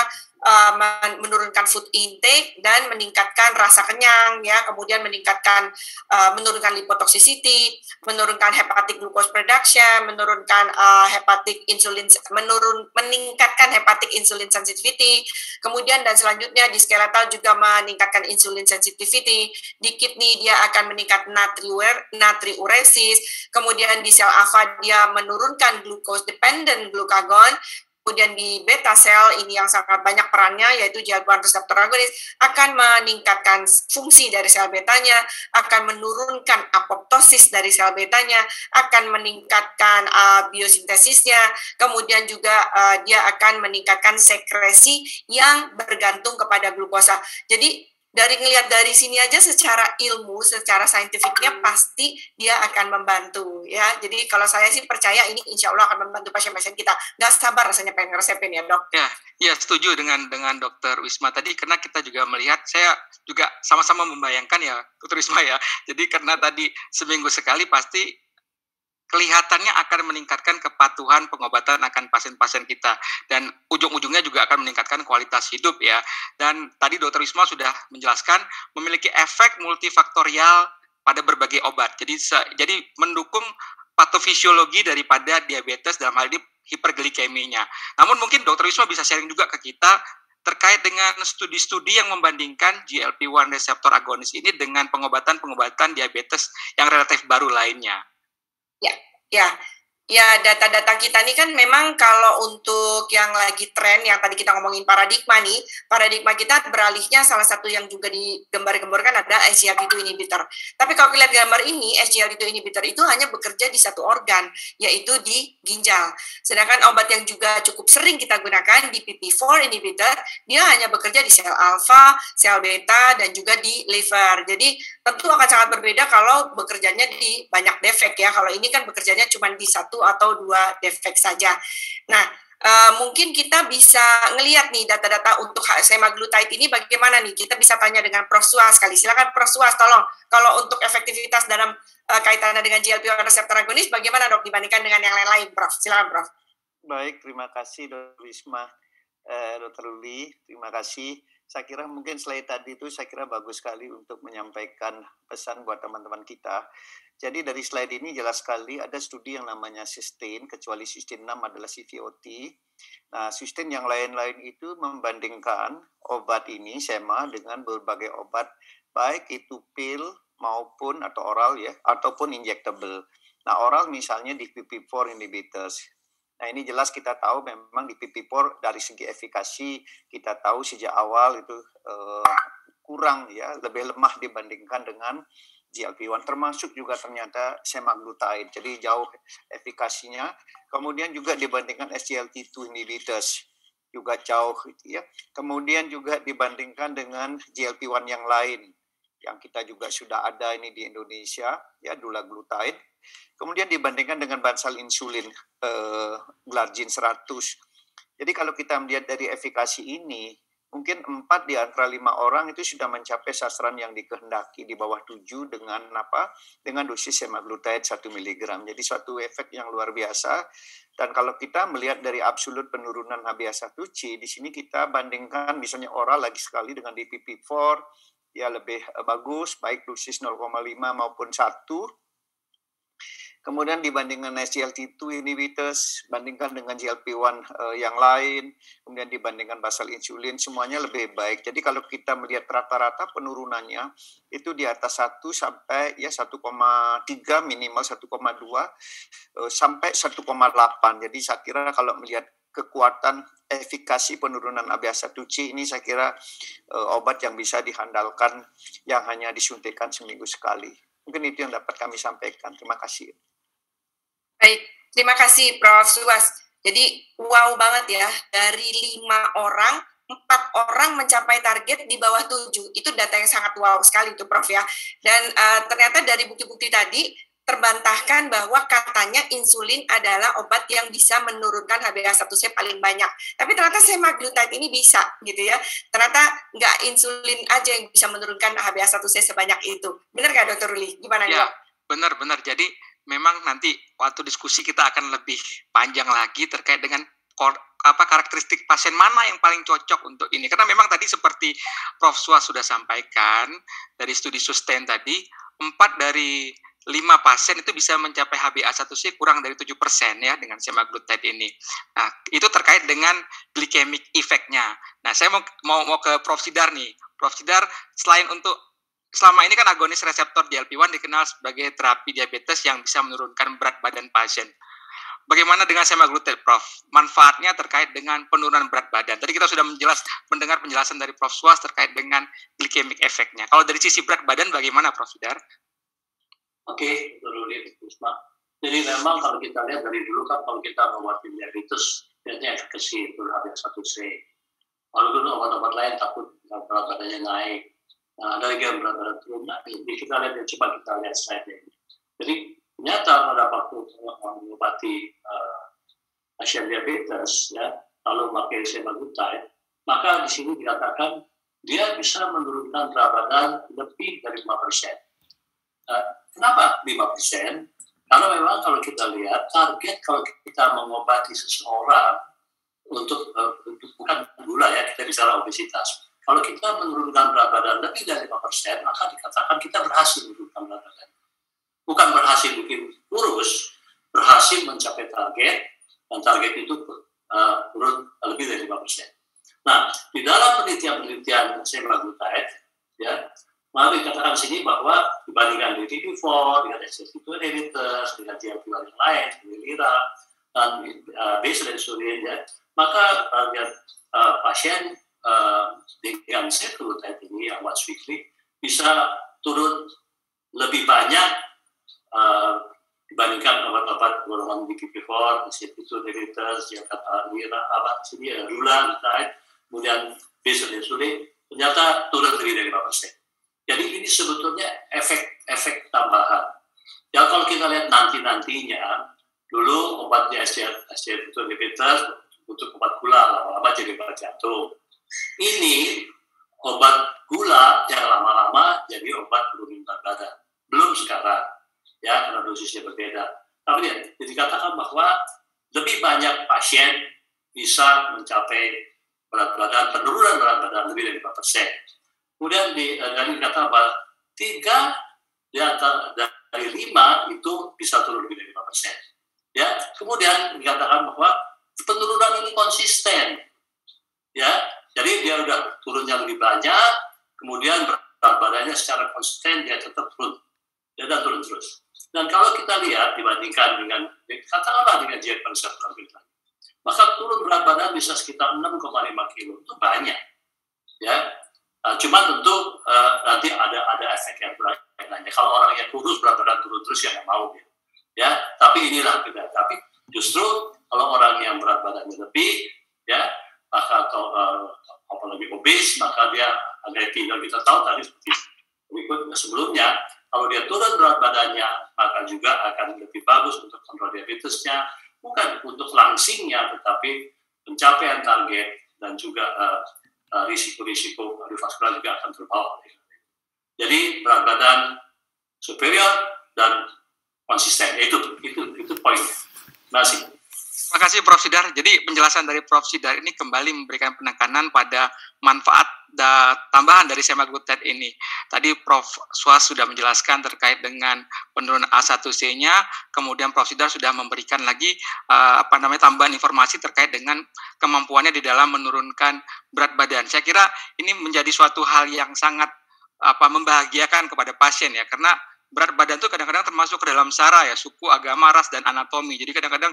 S1: menurunkan food intake dan meningkatkan rasa kenyang ya, kemudian menurunkan lipotoxicity, menurunkan hepatic glucose production, menurunkan meningkatkan hepatic insulin sensitivity, kemudian dan selanjutnya di skeletal juga meningkatkan insulin sensitivity, di kidney dia akan meningkat natriuresis, kemudian di sel alfa dia menurunkan glucose dependent glucagon. Kemudian di beta sel ini yang sangat banyak perannya yaitu GLP-1 reseptor agonis akan meningkatkan fungsi dari sel betanya, akan menurunkan apoptosis dari sel betanya, akan meningkatkan biosintesisnya, kemudian juga dia akan meningkatkan sekresi yang bergantung kepada glukosa. Jadi ngelihat dari sini aja secara ilmu, secara saintifiknya pasti dia akan membantu ya. Jadi kalau saya sih percaya ini insya Allah akan membantu pasien-pasien kita. Nggak sabar rasanya pengen resepin ya dok.
S2: Ya setuju dengan Dr. Wisma tadi, karena kita juga melihat, saya juga sama-sama membayangkan ya Dr. Wisma ya. Jadi karena tadi seminggu sekali pasti kelihatannya akan meningkatkan kepatuhan pengobatan akan pasien-pasien kita, dan ujung-ujungnya juga akan meningkatkan kualitas hidup ya. Dan tadi Dr. Wisma sudah menjelaskan memiliki efek multifaktorial pada berbagai obat. Jadi mendukung patofisiologi daripada diabetes, dalam hal ini hiperglikeminya. Namun mungkin Dr. Wisma bisa sharing juga ke kita terkait dengan studi-studi yang membandingkan GLP-1 reseptor agonis ini dengan pengobatan-pengobatan diabetes yang relatif baru lainnya.
S1: Ya, data-data kita nih kan memang kalau untuk yang lagi tren, yang tadi kita ngomongin paradigma kita beralihnya salah satu yang juga digembar-gemborkan ada SGLT2 inhibitor. Tapi kalau lihat gambar ini, SGLT2 inhibitor itu hanya bekerja di satu organ, yaitu di ginjal. Sedangkan obat yang juga cukup sering kita gunakan, DPP-4 inhibitor, dia hanya bekerja di sel alfa, sel beta, dan juga di liver. Jadi tentu akan sangat berbeda kalau bekerjanya di banyak defek ya. Kalau ini kan bekerjanya cuma di 1 atau 2 defek saja. Nah, mungkin kita bisa ngelihat nih data-data untuk semaglutide ini bagaimana nih. Kita bisa tanya dengan Prof. Suas sekali. Silakan Prof. Suas, tolong. Kalau untuk efektivitas dalam kaitannya dengan GLP-1 reseptor agonis, bagaimana dok dibandingkan dengan yang lain-lain, Prof? Silakan Prof.
S5: Baik, terima kasih Dr. Wisma, Dr. Luli, terima kasih. Saya kira mungkin slide tadi itu saya kira bagus sekali untuk menyampaikan pesan buat teman-teman kita. Jadi dari slide ini jelas sekali ada studi yang namanya sustain, kecuali sustain 6 adalah CVOT. Nah, sustain yang lain-lain itu membandingkan obat ini SEMA dengan berbagai obat, baik itu pil maupun atau oral ya, ataupun injectable. Nah, oral misalnya di DPP-4 inhibitors. Nah, ini jelas kita tahu memang di DPP-4 dari segi efikasi kita tahu sejak awal itu kurang ya, lebih lemah dibandingkan dengan GLP-1, termasuk juga ternyata semaglutide. Jadi jauh efikasinya. Kemudian juga dibandingkan SGLT2 inhibitors juga jauh gitu ya. Kemudian juga dibandingkan dengan GLP-1 yang lain yang kita juga sudah ada ini di Indonesia ya, dulaglutide. Kemudian dibandingkan dengan bansal insulin Glargine 100. Jadi kalau kita melihat dari efikasi ini, mungkin 4 di antara 5 orang itu sudah mencapai sasaran yang dikehendaki di bawah 7 dengan apa? Dengan dosis semaglutide 1 mg. Jadi suatu efek yang luar biasa. Dan kalau kita melihat dari absolut penurunan HbA1c, di sini kita bandingkan misalnya oral lagi sekali dengan DPP-4, ya lebih bagus, baik dosis 0,5 maupun 1. Kemudian dibandingkan SGLT2 inhibitors, bandingkan dengan GLP-1 yang lain, kemudian dibandingkan basal insulin, semuanya lebih baik. Jadi kalau kita melihat rata-rata penurunannya, itu di atas 1 sampai ya 1,3 minimal 1,2 sampai 1,8. Jadi saya kira kalau melihat kekuatan efikasi penurunan HbA1c ini saya kira obat yang bisa dihandalkan yang hanya disuntikan seminggu sekali. Mungkin itu yang dapat kami sampaikan. Terima kasih.
S1: Baik, terima kasih Prof. Suwas. Jadi wow banget ya, dari 5 orang, 4 orang mencapai target di bawah 7. Itu data yang sangat wow sekali itu Prof ya. Dan ternyata dari bukti-bukti tadi, terbantahkan bahwa katanya insulin adalah obat yang bisa menurunkan HbA1c paling banyak. Tapi ternyata semaglutide ini bisa gitu ya. Ternyata nggak insulin aja yang bisa menurunkan HbA1c sebanyak itu. Benar nggak Dr. Ruli? Gimana nih?
S2: Ya, benar. Jadi memang nanti waktu diskusi kita akan lebih panjang lagi terkait dengan karakteristik pasien mana yang paling cocok untuk ini. Karena memang tadi seperti Prof. Suwas sudah sampaikan dari studi sustain tadi, 4 dari 5 pasien itu bisa mencapai HbA1c kurang dari 7% ya dengan semaglutide ini. Nah, itu terkait dengan glycemic effect-nya. Nah, saya mau ke Prof. Sidar nih. Prof. Sidar, selain untuk selama ini kan agonis reseptor GLP-1 dikenal sebagai terapi diabetes yang bisa menurunkan berat badan pasien. Bagaimana dengan semaglutide, Prof? Manfaatnya terkait dengan penurunan berat badan. Tadi kita sudah mendengar penjelasan dari Prof. Suwas terkait dengan glycemic effect-nya. Kalau dari sisi berat badan bagaimana, Prof. Sidar?
S7: Oke, Ruli, Usma. Jadi memang kalau kita lihat dari dulu kan kalau kita mengobati diabetes, biasanya efekasi itu HbA1c. Kalau dulu obat-obat lain takut berat badannya naik. Nah, ada lagi yang berat badan turun. Nah, jadi kita lihat, coba kita lihat slide ini. Jadi ternyata pada waktu mengobati pasien diabetes, ya, lalu memakai semaglutide, maka di sini dikatakan dia bisa menurunkan berat badan lebih dari 5%. Kenapa 5%? Karena memang kalau kita lihat target kalau kita mengobati seseorang untuk bukan gula ya, kita bicara obesitas. Kalau kita menurunkan berat badan lebih dari 5%, maka dikatakan kita berhasil menurunkan berat badan. Bukan berhasil bikin kurus, berhasil mencapai target, dan target itu turun lebih dari 5%. Nah, di dalam penelitian semaglutide, ya, maka dikatakan di sini bahwa dibandingkan dengan DPP-4, dengan SGLT2 inhibitors, dengan GLP-1 yang lain, seperti lira, dan basal insulin, ya, maka pasien dengan semaglutide ini yang once weekly bisa turun lebih banyak dibandingkan obat-obat golongan DPP-4, SGLT2 inhibitors, lira, gula, kemudian basal insulin, ternyata turun lebih dari 5%. Jadi ini sebetulnya efek tambahan. Ya kalau kita lihat nantinya, dulu obatnya SGLT2 inhibitors untuk obat gula, lama-lama jadi obat jantung. Ini obat gula yang lama-lama jadi obat penurunan berat badan. Belum sekarang, ya karena dosisnya berbeda. Tapi dikatakan bahwa lebih banyak pasien bisa mencapai berat badan, penurunan berat badan lebih dari 5%. Kemudian dari kata apa? 3 dari 5 itu bisa turun lebih dari 5%. Ya, kemudian dikatakan bahwa penurunan ini konsisten. Ya, jadi dia udah turunnya lebih banyak, kemudian berat badannya secara konsisten dia tetap turun. Dia dan turun terus. Dan kalau kita lihat dibandingkan dengan katakanlah dengan diet pada saat terakhir, maka turun berat badan bisa sekitar 6,5 kilo, itu banyak. Ya, cuma tentu nanti ada efek yang berlainnya. Kalau orang yang kurus berat badan turun terus ya nggak mau. Ya, tapi inilah kita. Tapi justru kalau orang yang berat badannya lebih, ya, maka atau apalagi obes, maka dia agak tinggal. Kita tahu tadi seperti berikut sebelumnya, kalau dia turun berat badannya, maka juga akan lebih bagus untuk kontrol diabetesnya, bukan untuk langsingnya, tetapi pencapaian target dan juga risiko-risiko kardiovaskular juga akan terbawa. Jadi berat badan superior dan konsisten, itu poin. Terima kasih.
S2: Terima kasih Prof. Sidar. Jadi penjelasan dari Prof. Sidar ini kembali memberikan penekanan pada manfaat tambahan dari semaglutide ini. Tadi Prof. Swas sudah menjelaskan terkait dengan penurunan A1C-nya, kemudian Prof. Sidar sudah memberikan lagi tambahan informasi terkait dengan kemampuannya di dalam menurunkan berat badan. Saya kira ini menjadi suatu hal yang sangat membahagiakan kepada pasien ya, karena berat badan itu kadang-kadang termasuk ke dalam sara ya, suku, agama, ras, dan anatomi. Jadi kadang-kadang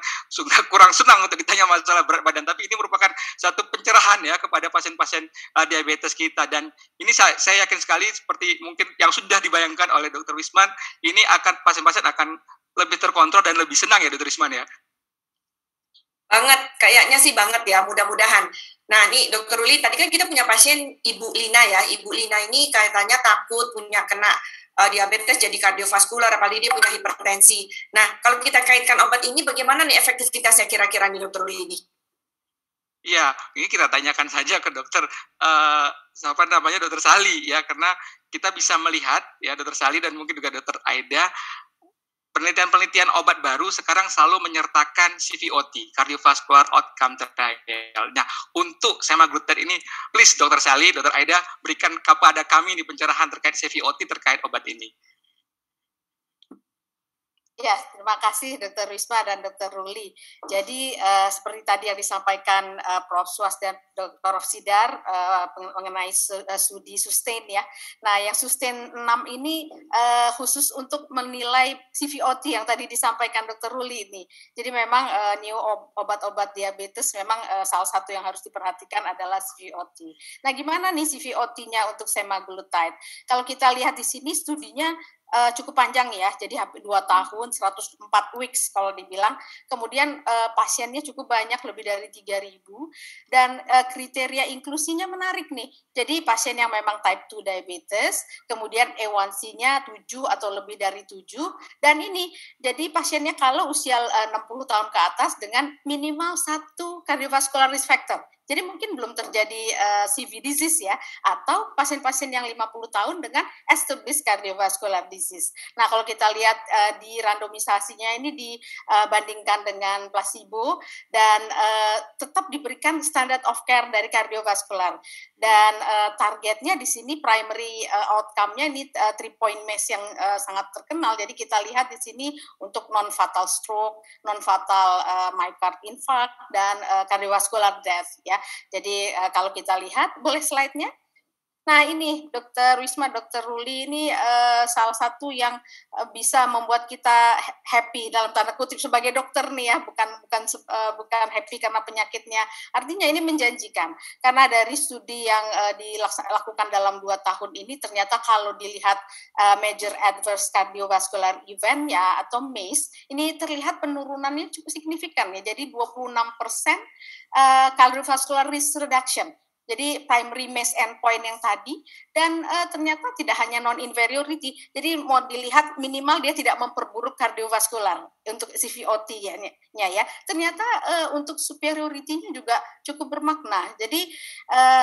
S2: kurang senang untuk ditanya masalah berat badan, tapi ini merupakan satu pencerahan ya kepada pasien-pasien diabetes kita. Dan ini saya yakin sekali seperti mungkin yang sudah dibayangkan oleh Dr. Wisman, ini akan pasien-pasien akan lebih terkontrol dan lebih senang ya Dr. Wisman ya.
S1: Banget, kayaknya sih banget ya, mudah-mudahan. Nah, nih Dr. Ruli, tadi kan kita punya pasien Ibu Lina ya. Ibu Lina ini katanya takut punya kena diabetes jadi kardiovaskular, apalagi dia punya hipertensi. Nah, kalau kita kaitkan obat ini, bagaimana nih efektivitasnya kira-kira nih Dr. Ruli ini?
S2: Iya, ini kita tanyakan saja ke dokter Dr. Sali ya, karena kita bisa melihat ya Dr. Sali dan mungkin juga Dr. Aida, penelitian-penelitian obat baru sekarang selalu menyertakan CVOT, Cardiovascular Outcome Trial. Nah, untuk semaglutide ini, please Dr. Sali, Dr. Aida, berikan kepada kami di pencerahan terkait CVOT terkait obat ini.
S4: Ya, terima kasih Dr. Wisma dan Dr. Ruli. Jadi seperti tadi yang disampaikan Prof. Swas dan Dr. Sidar mengenai studi sustain ya. Nah, yang sustain 6 ini khusus untuk menilai CVOT yang tadi disampaikan Dr. Ruli ini. Jadi memang new obat-obat diabetes memang salah satu yang harus diperhatikan adalah CVOT. Nah, gimana nih CVOT-nya untuk semaglutide? Kalau kita lihat di sini studinya cukup panjang ya, jadi hampir 2 tahun, 104 weeks kalau dibilang. Kemudian pasiennya cukup banyak, lebih dari 3.000, dan kriteria inklusinya menarik nih. Jadi pasien yang memang type 2 diabetes, kemudian A1C-nya 7 atau lebih dari 7, dan ini jadi pasiennya kalau usia 60 tahun ke atas dengan minimal 1 cardiovascular risk factor. Jadi mungkin belum terjadi CV disease ya, atau pasien-pasien yang 50 tahun dengan established cardiovascular disease. Nah, kalau kita lihat di randomisasinya ini dibandingkan dengan placebo dan tetap diberikan standard of care dari kardiovaskular. Dan targetnya di sini primary outcome-nya ini 3-point MACE yang sangat terkenal. Jadi kita lihat di sini untuk non-fatal stroke, non-fatal myocardial infarct, dan cardiovascular death ya. Jadi kalau kita lihat, boleh slide-nya? Nah, ini Dr. Wisma, Dr. Ruli ini salah satu yang bisa membuat kita happy dalam tanda kutip sebagai dokter nih ya, bukan happy karena penyakitnya. Artinya ini menjanjikan karena dari studi yang dilakukan dalam 2 tahun ini ternyata kalau dilihat major adverse cardiovascular event ya atau MACE, ini terlihat penurunannya cukup signifikan ya. Jadi 26% cardiovascular risk reduction. Jadi primary mass endpoint yang tadi, dan ternyata tidak hanya non-inferiority, jadi mau dilihat minimal dia tidak memperburuk kardiovaskular untuk CVOT-nya ya. Ternyata untuk superiority-nya juga cukup bermakna. Jadi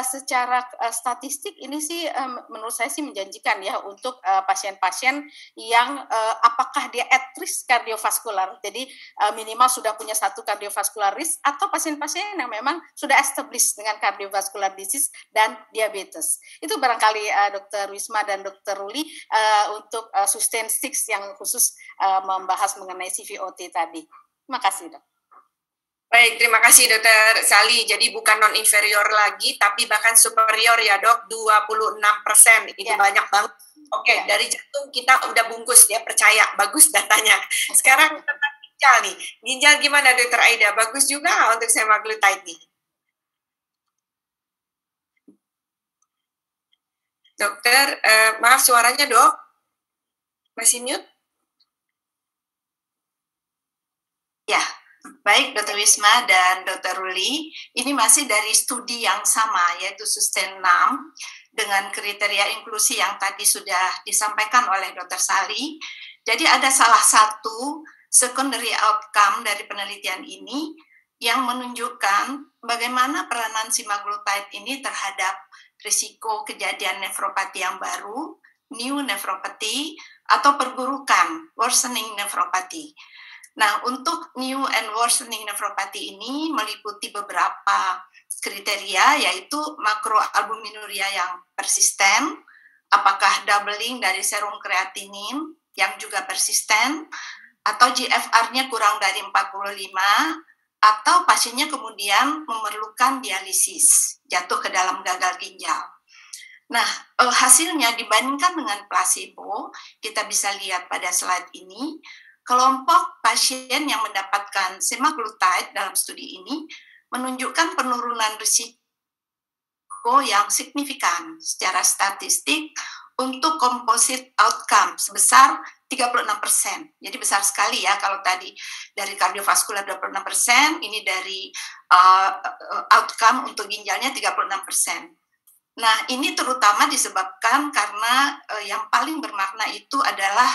S4: secara statistik ini sih menurut saya sih menjanjikan ya untuk pasien-pasien yang apakah dia at risk kardiovaskular, jadi minimal sudah punya satu kardiovaskular risk, atau pasien-pasien yang memang sudah established dengan kardiovaskular disease dan diabetes. Itu barangkali Dr. Wisma dan Dr. Ruli untuk sustain 6 yang khusus membahas mengenai CVOT tadi. Terima kasih, Dok.
S1: Baik, terima kasih Dr. Sally. Jadi bukan non-inferior lagi, tapi bahkan superior ya dok, 26%. Itu banyak banget. Oke, dari jantung kita udah bungkus ya, percaya, bagus datanya. Sekarang tentang ginjal nih. Ginjal gimana Dr. Aida? Bagus juga untuk semaglutide nih? Dokter, maaf suaranya dok, masih mute?
S10: Ya, baik Dr. Wisma dan Dr. Ruli, ini masih dari studi yang sama, yaitu Sustain 6, dengan kriteria inklusi yang tadi sudah disampaikan oleh Dr. Sally. Jadi ada salah satu secondary outcome dari penelitian ini yang menunjukkan bagaimana peranan semaglutide ini terhadap risiko kejadian nefropati yang baru, new nefropati, atau perburukan, worsening nefropati. Nah, untuk new and worsening nefropati ini meliputi beberapa kriteria, yaitu makroalbuminuria yang persisten, apakah doubling dari serum kreatinin yang juga persisten, atau GFR-nya kurang dari 45, atau pasiennya kemudian memerlukan dialisis, jatuh ke dalam gagal ginjal. Nah, hasilnya dibandingkan dengan placebo, kita bisa lihat pada slide ini, kelompok pasien yang mendapatkan semaglutide dalam studi ini menunjukkan penurunan risiko yang signifikan secara statistik untuk composite outcome sebesar 36%. Jadi besar sekali ya, kalau tadi dari kardiovaskular 26%, ini dari outcome untuk ginjalnya 36%. Nah, ini terutama disebabkan karena yang paling bermakna itu adalah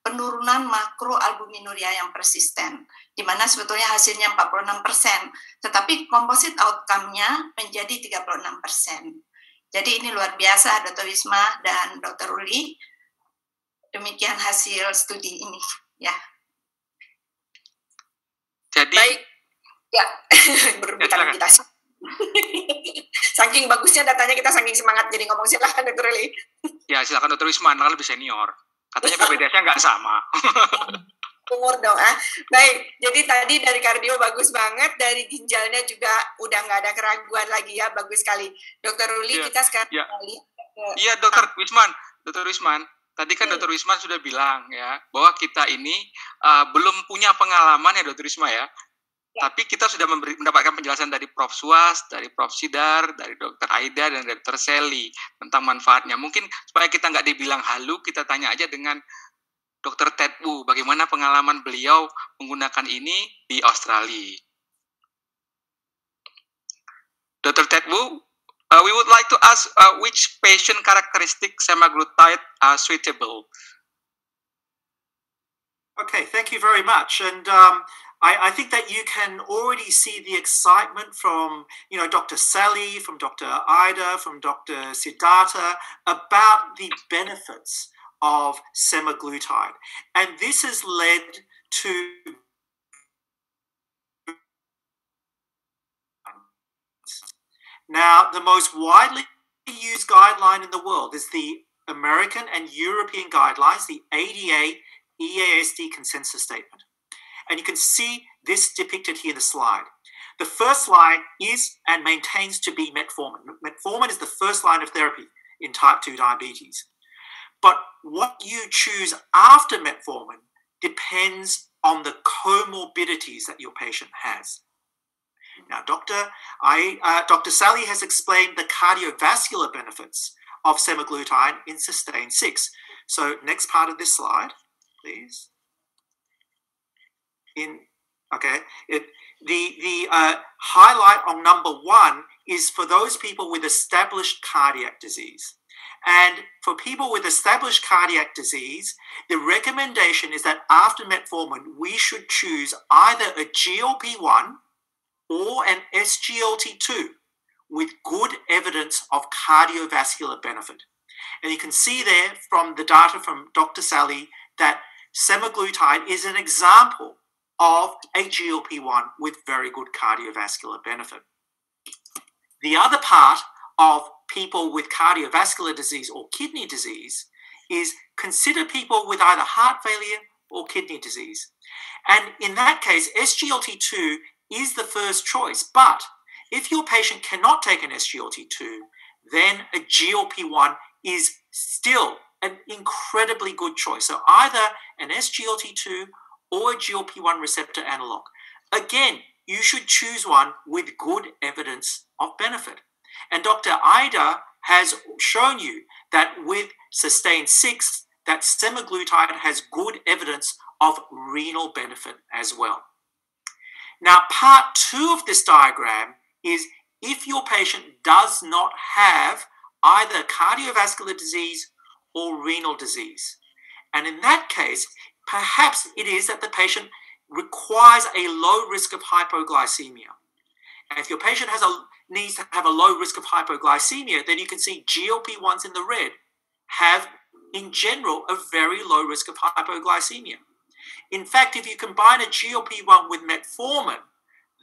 S10: penurunan makroalbuminuria yang persisten, di mana sebetulnya hasilnya 46%, tetapi composite outcome-nya menjadi 36%. Jadi ini luar biasa, Dr. Wisma dan Dr. Ruli. Demikian hasil studi ini, ya.
S2: Jadi,
S1: baik, ya, berebutan kita. Saking bagusnya datanya kita, saking semangat jadi ngomong. Silahkan Dr. Ruli.
S2: Ya, silakan Dr. Wisma, Anda lebih senior. Katanya PPDS-nya nggak sama.
S1: Umur dong, Baik, jadi tadi dari kardio bagus banget, dari ginjalnya juga udah nggak ada keraguan lagi ya, bagus sekali. Dr. Ruli, kita sekarang lihat.
S2: Iya, Dr. Wisman. Tadi kan Dr. Wisman sudah bilang ya, bahwa kita ini belum punya pengalaman ya Dr. Wisma ya. Tapi kita sudah mendapatkan penjelasan dari Prof. Suas, dari Prof. Sidar, dari Dr. Aida, dan dari Dr. Sally tentang manfaatnya. Mungkin supaya kita nggak dibilang halu, kita tanya aja dengan Dr. Ted Wu, bagaimana pengalaman beliau menggunakan ini di Australia. Dr. Ted Wu, we would like to ask which patient characteristic semaglutide are suitable.
S3: Okay, thank you very much. And I think that you can already see the excitement from, Dr. Sally, from Dr. Aida, from Dr. Siddhartha about the benefits of semaglutide. And this has led to now the most widely used guideline in the world is the American and European guidelines, the ADA EASD consensus statement. And you can see this depicted here in the slide. The first line is and maintains to be metformin. Metformin is the first line of therapy in type 2 diabetes. But what you choose after metformin depends on the comorbidities that your patient has. Now, Dr. Sally has explained the cardiovascular benefits of semaglutide in Sustain 6. So next part of this slide, please. The highlight on number 1 is for those people with established cardiac disease. And for people with established cardiac disease, the recommendation is that after metformin, we should choose either a GLP-1 or an SGLT2 with good evidence of cardiovascular benefit. And you can see there from the data from Dr. Sally that semaglutide is an example of a GLP-1 with very good cardiovascular benefit. The other part of people with cardiovascular disease or kidney disease is consider people with either heart failure or kidney disease. And in that case, SGLT2 is the first choice. But if your patient cannot take an SGLT2, then a GLP-1 is still an incredibly good choice. So either an SGLT2 or a GLP-1 receptor analog. Again, you should choose one with good evidence of benefit. And Dr. Ida has shown you that with SUSTAIN 6, that semaglutide has good evidence of renal benefit as well. Now, part 2 of this diagram is if your patient does not have either cardiovascular disease or renal disease. And in that case, perhaps it is that the patient requires a low risk of hypoglycemia. And if your patient needs to have a low risk of hypoglycemia, then you can see GLP-1s in the red have, in general, a very low risk of hypoglycemia. In fact, if you combine a GLP-1 with metformin,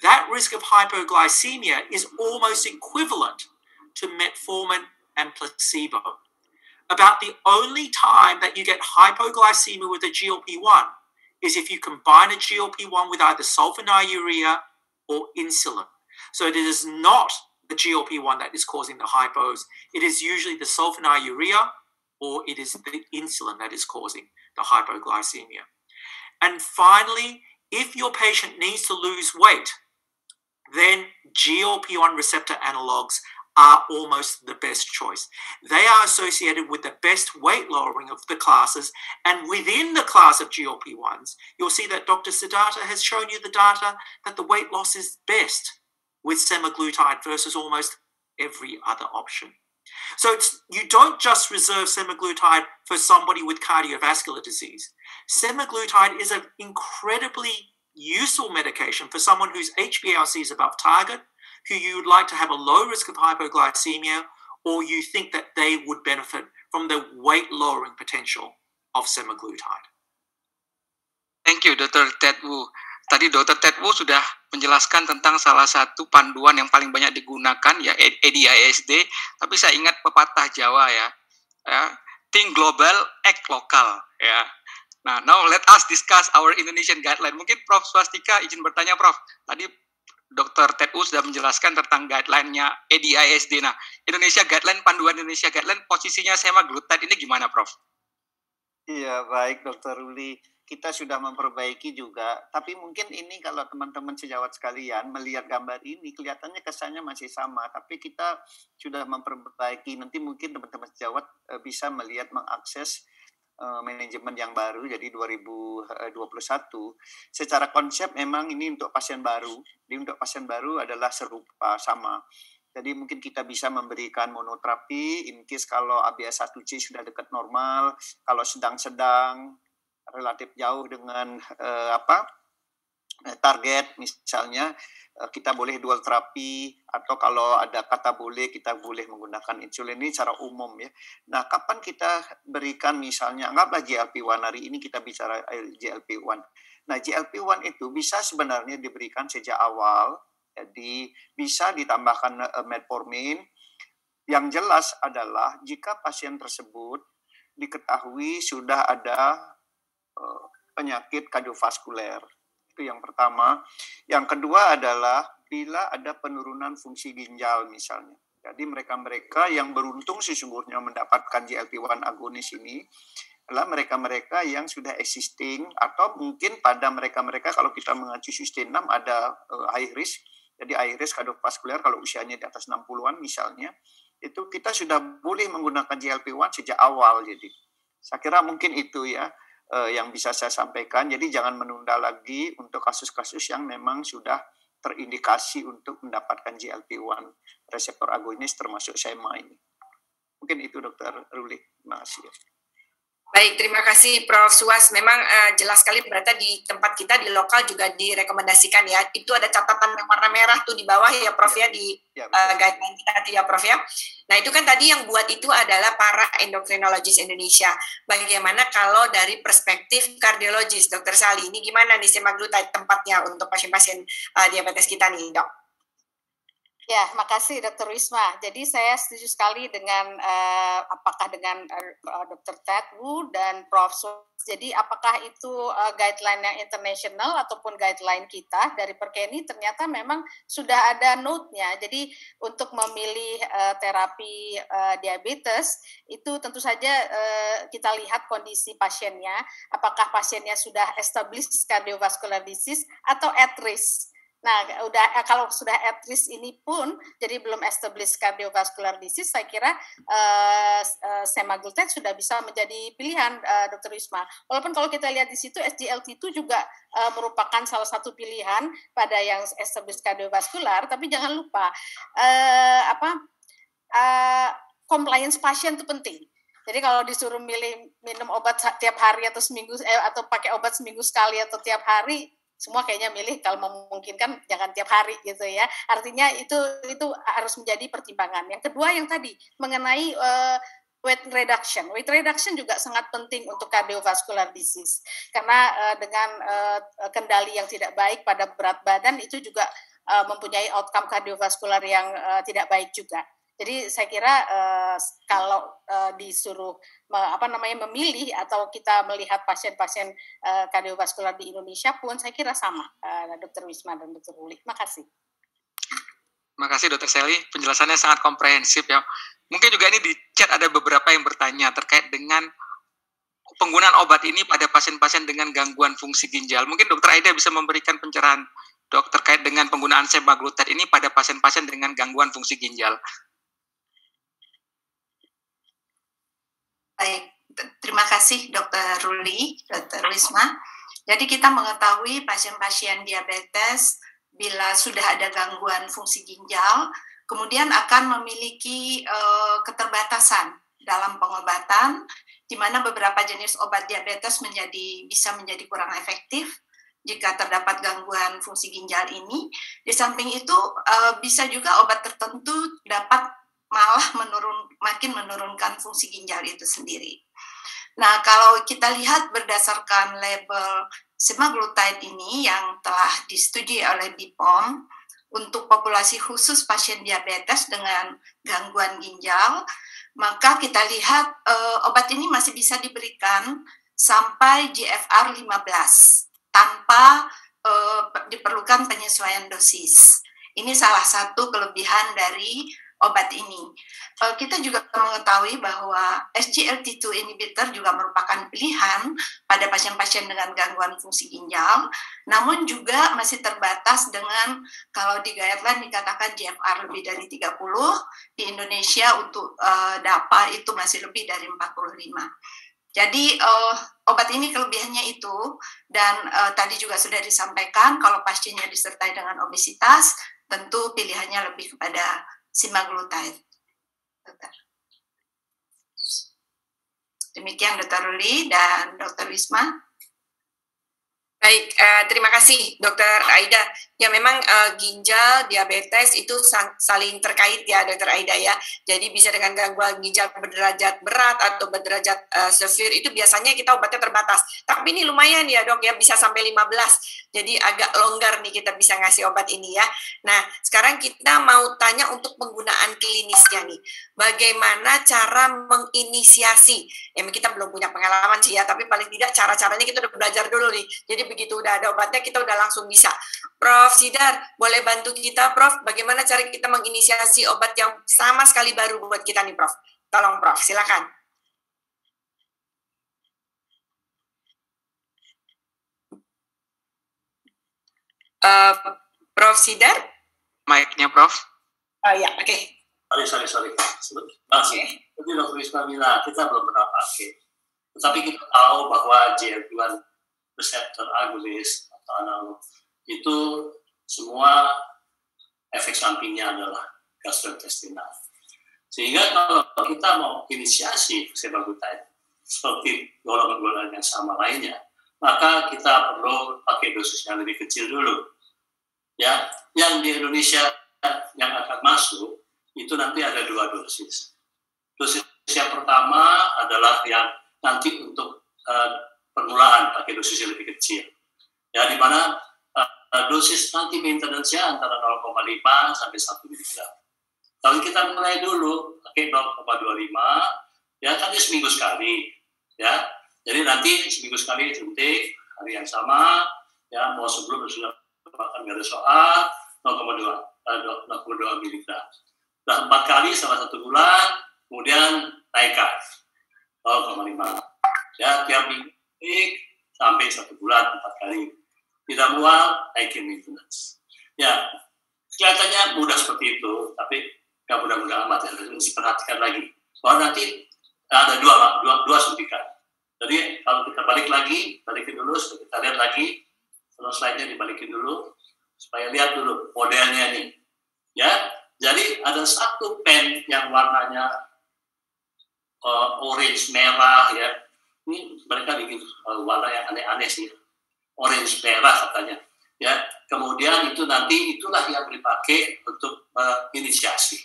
S3: that risk of hypoglycemia is almost equivalent to metformin and placebo. About the only time that you get hypoglycemia with a GLP-1 is if you combine a GLP-1 with either sulfonylurea or insulin. So it is not the GLP-1 that is causing the hypos. It is usually the sulfonylurea or it is the insulin that is causing the hypoglycemia. And finally, if your patient needs to lose weight, then GLP-1 receptor analogs are almost the best choice. They are associated with the best weight lowering of the classes, and within the class of GLP-1s, you'll see that Dr. Siddhartha has shown you the data that the weight loss is best with semaglutide versus almost every other option. So you don't just reserve semaglutide for somebody with cardiovascular disease. Semaglutide is an incredibly useful medication for someone whose HbA1c is above target, who you would like to have a low risk of hypoglycemia, or you think that they would benefit from the weight-lowering potential of semaglutide.
S2: Thank you, Dr. Ted Wu. Tadi Dr. Ted Wu sudah menjelaskan tentang salah satu panduan yang paling banyak digunakan, ya EDIASD, tapi saya ingat pepatah Jawa ya, think global, act lokal, ya. Nah, now let us discuss our Indonesian guideline. Mungkin Prof. Swastika izin bertanya, Prof. Tadi Dr. Ted Wu sudah menjelaskan tentang guideline-nya EDIASD. Nah, Indonesia Guideline, panduan Indonesia Guideline, posisinya semaglutide ini gimana, Prof?
S5: Iya, baik Dr. Ruli. Kita sudah memperbaiki juga, tapi mungkin ini kalau teman-teman sejawat sekalian melihat gambar ini, kelihatannya kesannya masih sama, tapi kita sudah memperbaiki. Nanti mungkin teman-teman sejawat bisa melihat, mengakses manajemen yang baru, jadi 2021. Secara konsep memang ini untuk pasien baru. Jadi untuk pasien baru adalah serupa, sama. Jadi mungkin kita bisa memberikan monoterapi, in case kalau ABS1C sudah dekat normal, kalau sedang-sedang, relatif jauh dengan target, misalnya kita boleh dual terapi, atau kalau ada katabole kita boleh menggunakan insulin. Ini secara umum ya. Nah, kapan kita berikan misalnya, anggaplah GLP-1, hari ini kita bicara GLP-1. Nah, GLP-1 itu bisa sebenarnya diberikan sejak awal, jadi bisa ditambahkan metformin. Yang jelas adalah jika pasien tersebut diketahui sudah ada penyakit kardiovaskuler. Itu yang pertama. Yang kedua adalah bila ada penurunan fungsi ginjal misalnya. Jadi mereka-mereka yang beruntung sesungguhnya mendapatkan GLP-1 agonis ini adalah mereka-mereka yang sudah existing, atau mungkin pada mereka-mereka kalau kita mengacu SUSTAIN 6 ada high risk. Jadi high risk kardiovaskuler kalau usianya di atas 60-an misalnya, itu kita sudah boleh menggunakan GLP-1 sejak awal. Jadi saya kira mungkin itu ya yang bisa saya sampaikan. Jadi jangan menunda lagi untuk kasus-kasus yang memang sudah terindikasi untuk mendapatkan GLP-1 reseptor agonis termasuk SEMA ini. Mungkin itu Dr. Ruli. Terima kasih.
S1: Baik, terima kasih Prof. Suas. Memang jelas sekali berarti di tempat kita di lokal juga direkomendasikan ya. Itu ada catatan yang warna merah tuh di bawah ya Prof ya di guideline kita ya Prof ya. Nah itu kan tadi yang buat itu adalah para endokrinologis Indonesia. Bagaimana kalau dari perspektif kardiologis, Dr. Sali, ini gimana nih semaglutide tempatnya untuk pasien-pasien diabetes kita nih dok?
S4: Ya, makasih Dr. Wisma. Jadi saya setuju sekali dengan apakah dengan Dr. Ted Wu dan Prof. Jadi apakah itu guideline yang internasional ataupun guideline kita dari Perkeni ternyata memang sudah ada note-nya. Jadi untuk memilih terapi diabetes itu tentu saja kita lihat kondisi pasiennya, apakah pasiennya sudah established cardiovascular disease atau at risk. Nah, kalau sudah at risk ini pun jadi belum established cardiovascular disease, saya kira semaglutide sudah bisa menjadi pilihan, Dr. Wisma. Walaupun kalau kita lihat di situ SGLT2 juga merupakan salah satu pilihan pada yang established cardiovascular, tapi jangan lupa compliance pasien itu penting. Jadi kalau disuruh minum obat tiap hari atau seminggu atau pakai obat seminggu sekali atau tiap hari, semua kayaknya milih kalau memungkinkan jangan tiap hari gitu ya. Artinya itu harus menjadi pertimbangan. Yang kedua yang tadi mengenai weight reduction. Weight reduction juga sangat penting untuk cardiovascular disease. Karena dengan kendali yang tidak baik pada berat badan itu juga mempunyai outcome kardiovaskular yang tidak baik juga. Jadi saya kira kalau disuruh memilih atau kita melihat pasien-pasien kardiovaskular di Indonesia pun saya kira sama, Dr. Wisma dan Dr. Ruli. Makasih.
S2: Makasih Dr. Sally, penjelasannya sangat komprehensif ya. Mungkin juga ini di chat ada beberapa yang bertanya terkait dengan penggunaan obat ini pada pasien-pasien dengan gangguan fungsi ginjal. Mungkin Dr. Aida bisa memberikan pencerahan dok terkait dengan penggunaan semaglutide ini pada pasien-pasien dengan gangguan fungsi ginjal.
S10: Baik, terima kasih Dr. Ruli, Dr. Wisma. Jadi kita mengetahui pasien-pasien diabetes bila sudah ada gangguan fungsi ginjal, kemudian akan memiliki keterbatasan dalam pengobatan, di mana beberapa jenis obat diabetes bisa menjadi kurang efektif jika terdapat gangguan fungsi ginjal ini. Di samping itu bisa juga obat tertentu dapat malah makin menurunkan fungsi ginjal itu sendiri. Nah, kalau kita lihat berdasarkan label semaglutide ini yang telah disetujui oleh BPOM untuk populasi khusus pasien diabetes dengan gangguan ginjal, maka kita lihat obat ini masih bisa diberikan sampai GFR 15 tanpa diperlukan penyesuaian dosis. Ini salah satu kelebihan dari obat ini. Kita juga mengetahui bahwa SGLT2 inhibitor juga merupakan pilihan pada pasien-pasien dengan gangguan fungsi ginjal, namun juga masih terbatas dengan kalau di guideline dikatakan GFR lebih dari 30, di Indonesia untuk DAPA itu masih lebih dari 45. Jadi obat ini kelebihannya itu, dan tadi juga sudah disampaikan kalau pasiennya disertai dengan obesitas, tentu pilihannya lebih kepada semaglutide. Demikian Dr. Ruli dan Dr. Wisma.
S1: Baik, terima kasih Dr. Aida. Ya memang ginjal, diabetes itu saling terkait ya Dr. Aida ya. Jadi bisa dengan gangguan ginjal berderajat berat atau berderajat severe itu biasanya kita obatnya terbatas. Tapi ini lumayan ya dok ya, bisa sampai 15. Jadi agak longgar nih kita bisa ngasih obat ini ya. Nah sekarang kita mau tanya untuk penggunaan klinisnya nih. Bagaimana cara menginisiasi? Ya kita belum punya pengalaman sih ya, tapi paling tidak cara-caranya kita udah belajar dulu nih. Jadi begitu udah ada obatnya kita udah langsung bisa. Prof. Sidar, boleh bantu kita Prof. Bagaimana cara kita menginisiasi obat yang sama sekali baru buat kita nih Prof. Tolong Prof, silakan. Prof. Sidar?
S2: Mic-nya Prof.
S1: Oh ya, oke. Okay.
S7: Sorry. Masih. Jadi Dr. Wisma bilang kita belum pernah pakai. Tetapi kita tahu bahwa GLP-1 reseptor agonis atau analog itu semua efek sampingnya adalah gastrointestinal. Sehingga kalau kita mau inisiasi semaglutide seperti golongan-golongan yang sama lainnya, maka kita perlu pakai dosis yang lebih kecil dulu. Ya, yang di Indonesia yang akan masuk itu nanti ada 2 dosis. Dosis yang pertama adalah yang nanti untuk permulaan pakai dosis yang lebih kecil. Ya, di mana dosis nanti maintenance-nya antara 0,5 sampai 1 mg. Kalau kita mulai dulu pakai 0,25, ya kan dia seminggu sekali, ya. Jadi nanti seminggu sekali suntik hari yang sama, ya mau sebelum sudah makan nggak ada soal 0,2 mg. Sudah 4 kali selama 1 bulan, kemudian naikkan 0,5. Ya tiap minggu sampai 1 bulan 4 kali. Tidak mual, naikin maintenance. Ya kelihatannya mudah seperti itu, tapi nggak mudah-mudah amat, ya. Harus perhatikan lagi. Bahwa nanti ada dua suntikan. Jadi kalau kita balikin dulu, kita lihat lagi, kalau slide-nya dibalikin dulu, supaya lihat dulu modelnya nih. Ya, jadi ada satu pen yang warnanya orange merah, ya. Ini mereka bikin warna yang aneh-aneh sih, orange merah katanya. Ya, kemudian itu nanti itulah yang dipakai untuk inisiasi.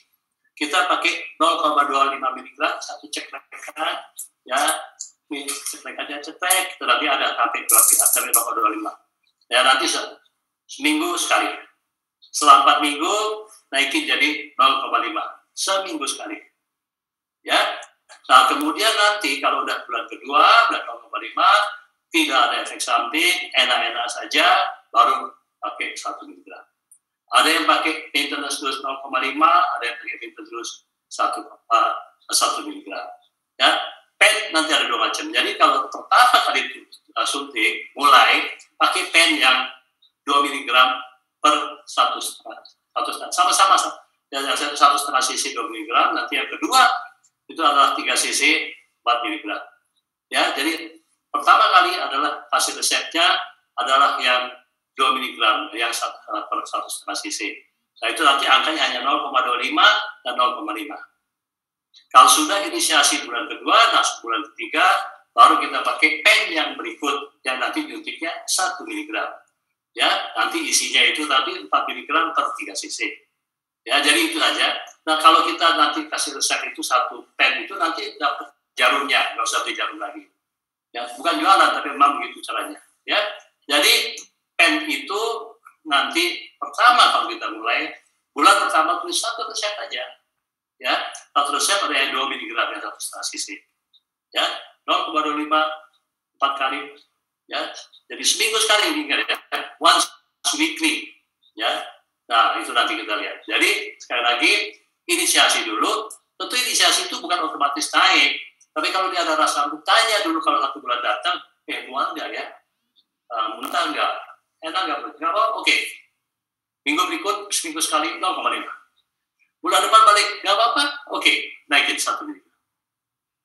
S7: Kita pakai 0,25 mg, satu cekrekan, ya, ini cekrekannya cetek, nanti ada sampai 0,25. Ya, nanti seminggu sekali. Setelah 4 minggu, naikin jadi 0,5. Seminggu sekali. Ya, nah kemudian nanti kalau udah bulan kedua, udah 0,5, tidak ada efek samping, enak-enak saja, baru pakai 1 mg. Ada yang pakai maintenance dose 0,5, ada yang pakai maintenance dose 1 mg. Ya, pen nanti ada 2 macam. Jadi kalau pertama kali suntik, mulai pakai pen yang 2 mg per 1,5 sama-sama. Ya, 1,5 cc 2 mg. Nanti yang kedua itu adalah 3 cc 4 mg. Ya, jadi pertama kali adalah hasil resepnya adalah yang 2 mg yang per 1,5 cc. Nah itu nanti angkanya hanya 0,25 dan 0,5. Kalau sudah inisiasi bulan kedua, nah bulan ketiga baru kita pakai pen yang berikut yang nanti nyuntiknya 1 mg. Ya, nanti isinya itu tadi 4 mg per 3 cc. Ya, jadi itu saja. Nah kalau kita nanti kasih resep itu satu pen itu nanti dapat jarumnya, nggak usah beli jarum lagi. Ya, bukan jualan tapi memang begitu caranya. Ya, jadi pen itu nanti pertama kalau kita mulai bulan pertama tulis satu resep aja, ya satu resep ada yang 2 mg yang 1,5 cc, ya 0,25 4 kali, ya jadi seminggu sekali ini ya, once weekly, ya. Nah itu nanti kita lihat. Jadi sekali lagi inisiasi dulu. Tentu inisiasi itu bukan otomatis naik, tapi kalau dia ada rasa tanya dulu kalau 1 bulan datang, mual nggak ya, muntah nggak, enak nggak, oke. Minggu berikut seminggu sekali 0,5. Bulan depan balik nggak apa-apa, oke, naikin 1 mg.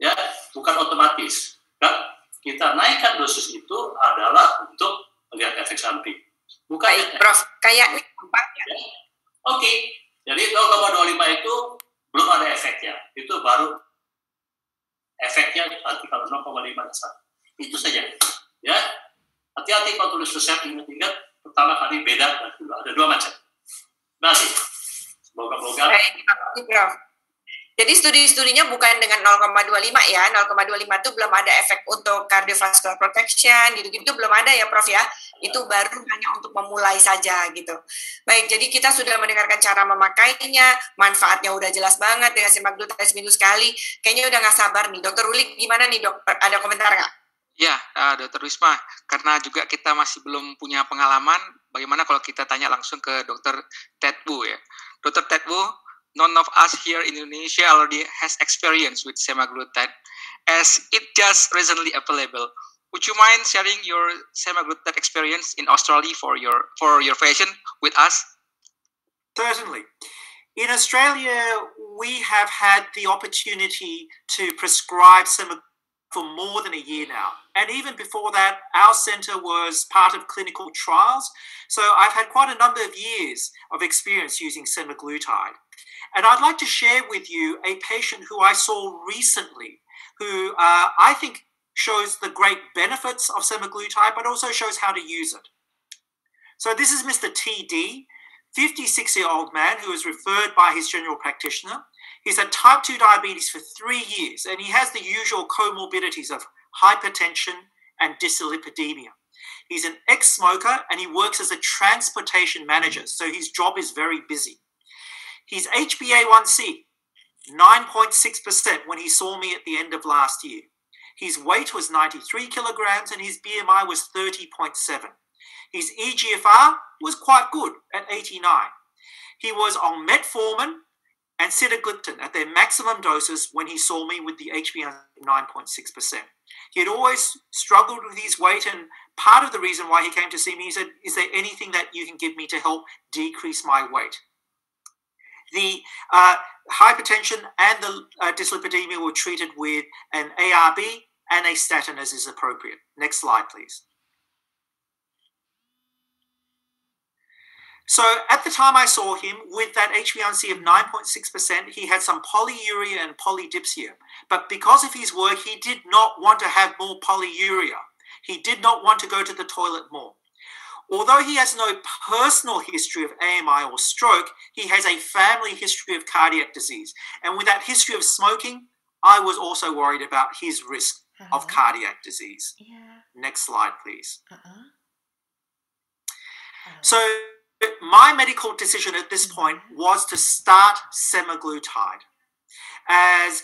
S7: Ya, bukan otomatis. Kan? Kita naikkan dosis itu adalah untuk melihat efek samping. Bukan
S1: baik, Prof. Kayaknya ya.
S7: Oke, jadi 0,25 itu belum ada efeknya. Itu baru efeknya nanti kalau 0,5 dan 1. Itu saja. Ya, hati-hati kalau tulis resep, ingat pertama kali beda dan kedua. Ada 2 macam. Terima kasih. Semoga-moga.
S1: Baik, Prof. Jadi studi-studinya bukan dengan 0,25 ya, 0,25 itu belum ada efek untuk cardiovascular protection, gitu-gitu belum ada ya Prof ya, itu baru hanya untuk memulai saja gitu. Baik, jadi kita sudah mendengarkan cara memakainya, manfaatnya udah jelas banget dengan semaglutide seminggu sekali, kayaknya udah nggak sabar nih. Dokter Uli gimana nih dok, ada komentar nggak?
S2: Ya, Dokter Wisma, karena juga kita masih belum punya pengalaman, bagaimana kalau kita tanya langsung ke Dokter Ted Wu ya. Dokter Ted Wu, none of us here in Indonesia already has experience with semaglutide as it just recently available. Would you mind sharing your semaglutide experience in Australia for your patient with us?
S3: Certainly. In Australia, we have had the opportunity to prescribe for more than a year now. And even before that, our center was part of clinical trials. So I've had quite a number of years of experience using semaglutide. And I'd like to share with you a patient who I saw recently, who I think shows the great benefits of semaglutide, but also shows how to use it. So this is Mr. TD, 56-year-old man who was referred by his general practitioner. He's had type 2 diabetes for 3 years, and he has the usual comorbidities of hypertension and dyslipidemia. He's an ex-smoker, and he works as a transportation manager, so his job is very busy. His HbA1c, 9.6% when he saw me at the end of last year. His weight was 93 kilograms, and his BMI was 30.7. His EGFR was quite good at 89. He was on metformin and sitagliptin at their maximum doses when he saw me with the HbA1c 9.6%. He had always struggled with his weight, and part of the reason why he came to see me, he said, is there anything that you can give me to help decrease my weight? The hypertension and the dyslipidemia were treated with an ARB and a statin as is appropriate. Next slide, please. So at the time I saw him with that HbA1c of 9.6%, he had some polyuria and polydipsia. But because of his work, he did not want to have more polyuria. He did not want to go to the toilet more. Although he has no personal history of AMI or stroke, he has a family history of cardiac disease. And with that history of smoking, I was also worried about his risk of cardiac disease.
S12: Yeah.
S3: Next slide, please. So my medical decision at this point was to start semaglutide. As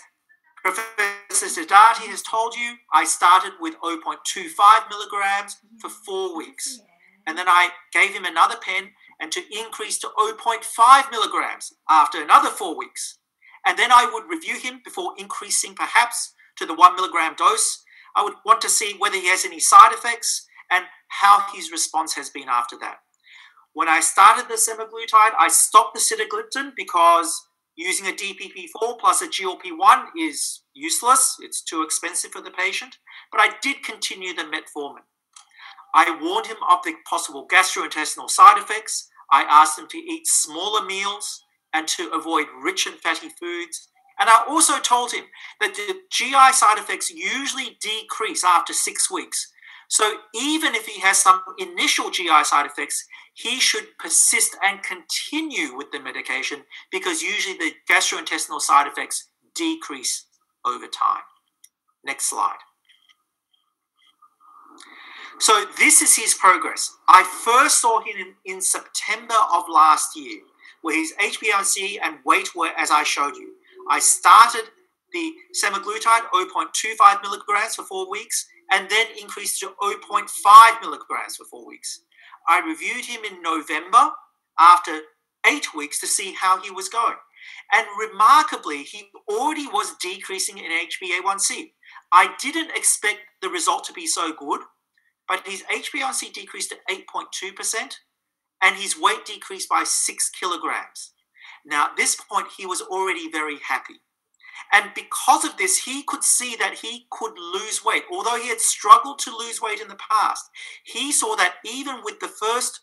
S3: Professor Siddharthi has told you, I started with 0.25 milligrams for 4 weeks. And then I gave him another pen and to increase to 0.5 milligrams after another 4 weeks. And then I would review him before increasing perhaps to the 1 milligram dose. I would want to see whether he has any side effects and how his response has been after that. When I started the semaglutide, I stopped the sitagliptin because using a DPP-4 plus a GLP-1 is useless. It's too expensive for the patient. But I did continue the metformin. I warned him of the possible gastrointestinal side effects. I asked him to eat smaller meals and to avoid rich and fatty foods. And I also told him that the GI side effects usually decrease after 6 weeks. So even if he has some initial GI side effects, he should persist and continue with the medication because usually the gastrointestinal side effects decrease over time. Next slide. So this is his progress. I first saw him in September of last year, where his HbA1c and weight were as I showed you. I started the semaglutide 0.25 milligrams for 4 weeks and then increased to 0.5 milligrams for 4 weeks. I reviewed him in November after 8 weeks to see how he was going. And remarkably, he already was decreasing in HbA1c. I didn't expect the result to be so good, but his HbA1c decreased to 8.2% and his weight decreased by 6 kilograms. Now, at this point, he was already very happy. And because of this, he could see that he could lose weight. Although he had struggled to lose weight in the past, he saw that even with the first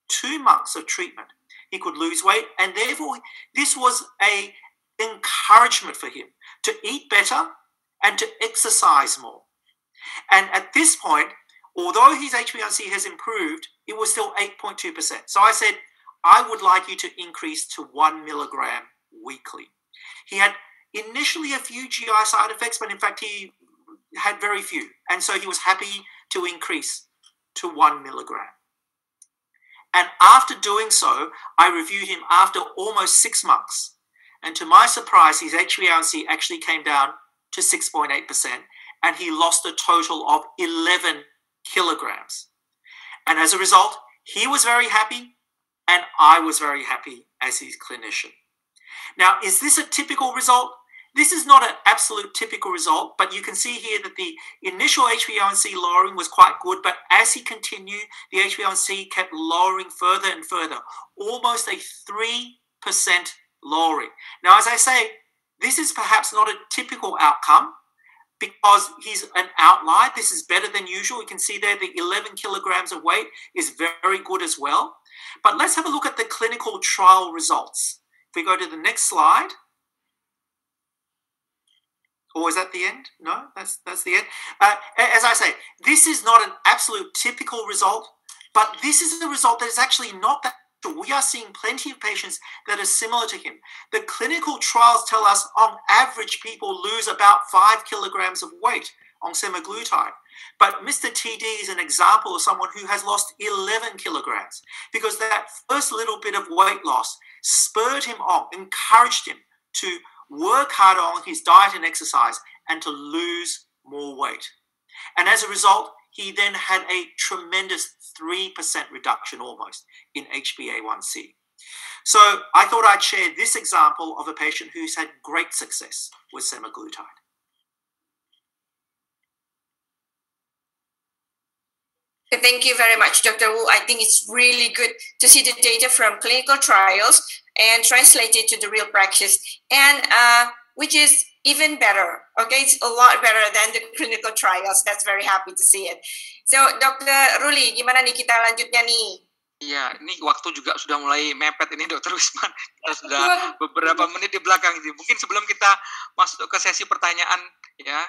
S3: 2 months of treatment, he could lose weight. And therefore, this was an encouragement for him to eat better and to exercise more. And at this point, although his HbA1c has improved, it was still 8.2%. So I said, I would like you to increase to 1 milligram weekly. He had initially a few GI side effects, but in fact he had very few. And so he was happy to increase to 1 milligram. And after doing so, I reviewed him after almost 6 months. And to my surprise, his HbA1c actually came down to 6.8%, and he lost a total of 11 kilograms. And as a result, he was very happy, and I was very happy as his clinician. Now, is this a typical result? This is not an absolute typical result, but you can see here that the initial HbA1c lowering was quite good, but as he continued, the HbA1c kept lowering further and further, almost a 3% lowering. Now, as I say, this is perhaps not a typical outcome because he's an outlier. This is better than usual. You can see there the 11 kilograms of weight is very good as well. But let's have a look at the clinical trial results. If we go to the next slide. Or is that the end? No, that's the end. As I say, this is not an absolute typical result, but this is a result that is actually not that. We are seeing plenty of patients that are similar to him. The clinical trials tell us on average people lose about 5 kilograms of weight on semaglutide. But Mr. TD is an example of someone who has lost 11 kilograms because that first little bit of weight loss spurred him on, encouraged him to work harder on his diet and exercise and to lose more weight. And as a result, he then had a tremendous 3% reduction almost in HbA1c. So I thought I'd share this example of a patient who's had great success with semaglutide.
S1: Thank you very much, Dr. Wu. I think it's really good to see the data from clinical trials and translate it to the real practice, and which is even better. Okay, it's a lot better than the clinical trials. That's very happy to see it. So, Dr. Ruli, gimana nih kita lanjutnya nih?
S2: Iya, ini waktu juga sudah mulai mepet ini Dr. Wisman. Kita sudah beberapa menit di belakang ini. Mungkin sebelum kita masuk ke sesi pertanyaan, ya,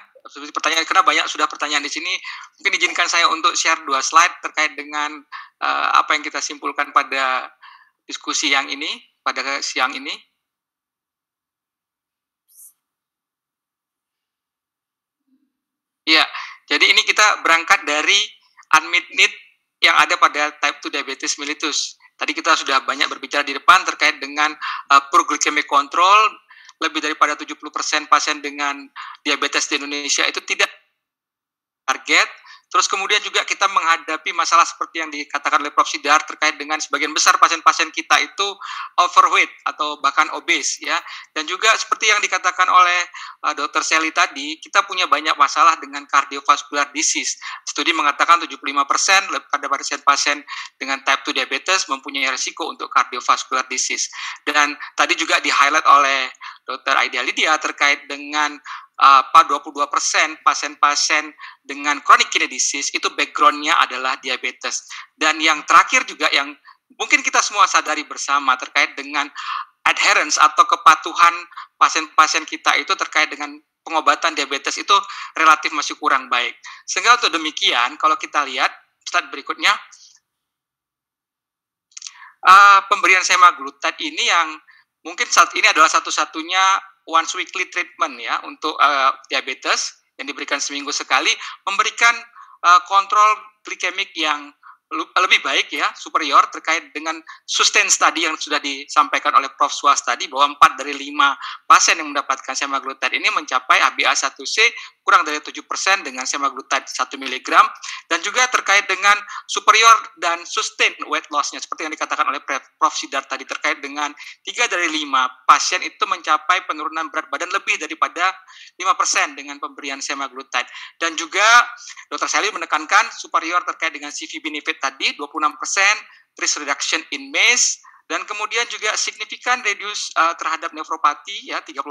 S2: pertanyaan karena banyak sudah pertanyaan di sini. Mungkin izinkan saya untuk share 2 slide terkait dengan apa yang kita simpulkan pada diskusi yang ini, pada siang ini. Ya, jadi ini kita berangkat dari unmet need yang ada pada type 2 diabetes mellitus. Tadi kita sudah banyak berbicara di depan terkait dengan proglycemic control. Lebih daripada 70% pasien dengan diabetes di Indonesia itu tidak target. Terus kemudian juga kita menghadapi masalah seperti yang dikatakan oleh Prof. Sidar terkait dengan sebagian besar pasien-pasien kita itu overweight atau bahkan obese, ya. Dan juga seperti yang dikatakan oleh Dr. Sally tadi, kita punya banyak masalah dengan cardiovascular disease. Studi mengatakan 75% pada pasien-pasien dengan type 2 diabetes mempunyai risiko untuk cardiovascular disease. Dan tadi juga di-highlight oleh Dr. Aida Lydia terkait dengan 22% pasien-pasien dengan chronic kidney disease itu background-nya adalah diabetes. Dan yang terakhir juga yang mungkin kita semua sadari bersama terkait dengan adherence atau kepatuhan pasien-pasien kita itu terkait dengan pengobatan diabetes itu relatif masih kurang baik. Sehingga untuk demikian, kalau kita lihat slide berikutnya, pemberian semaglutide ini yang mungkin saat ini adalah satu-satunya once weekly treatment ya untuk diabetes yang diberikan seminggu sekali, memberikan kontrol glikemik yang lebih baik ya, superior terkait dengan sustain study yang sudah disampaikan oleh Prof. Suas tadi bahwa 4 dari 5 pasien yang mendapatkan semaglutide ini mencapai HbA1c kurang dari 7% dengan semaglutide 1 mg dan juga terkait dengan superior dan sustain weight loss-nya seperti yang dikatakan oleh Prof. Sidar tadi terkait dengan 3 dari 5 pasien itu mencapai penurunan berat badan lebih daripada 5% dengan pemberian semaglutide. Dan juga Dr. Sally menekankan superior terkait dengan CV benefit tadi 26%, risk reduction in MACE, dan kemudian juga signifikan reduce terhadap nefropati ya 36%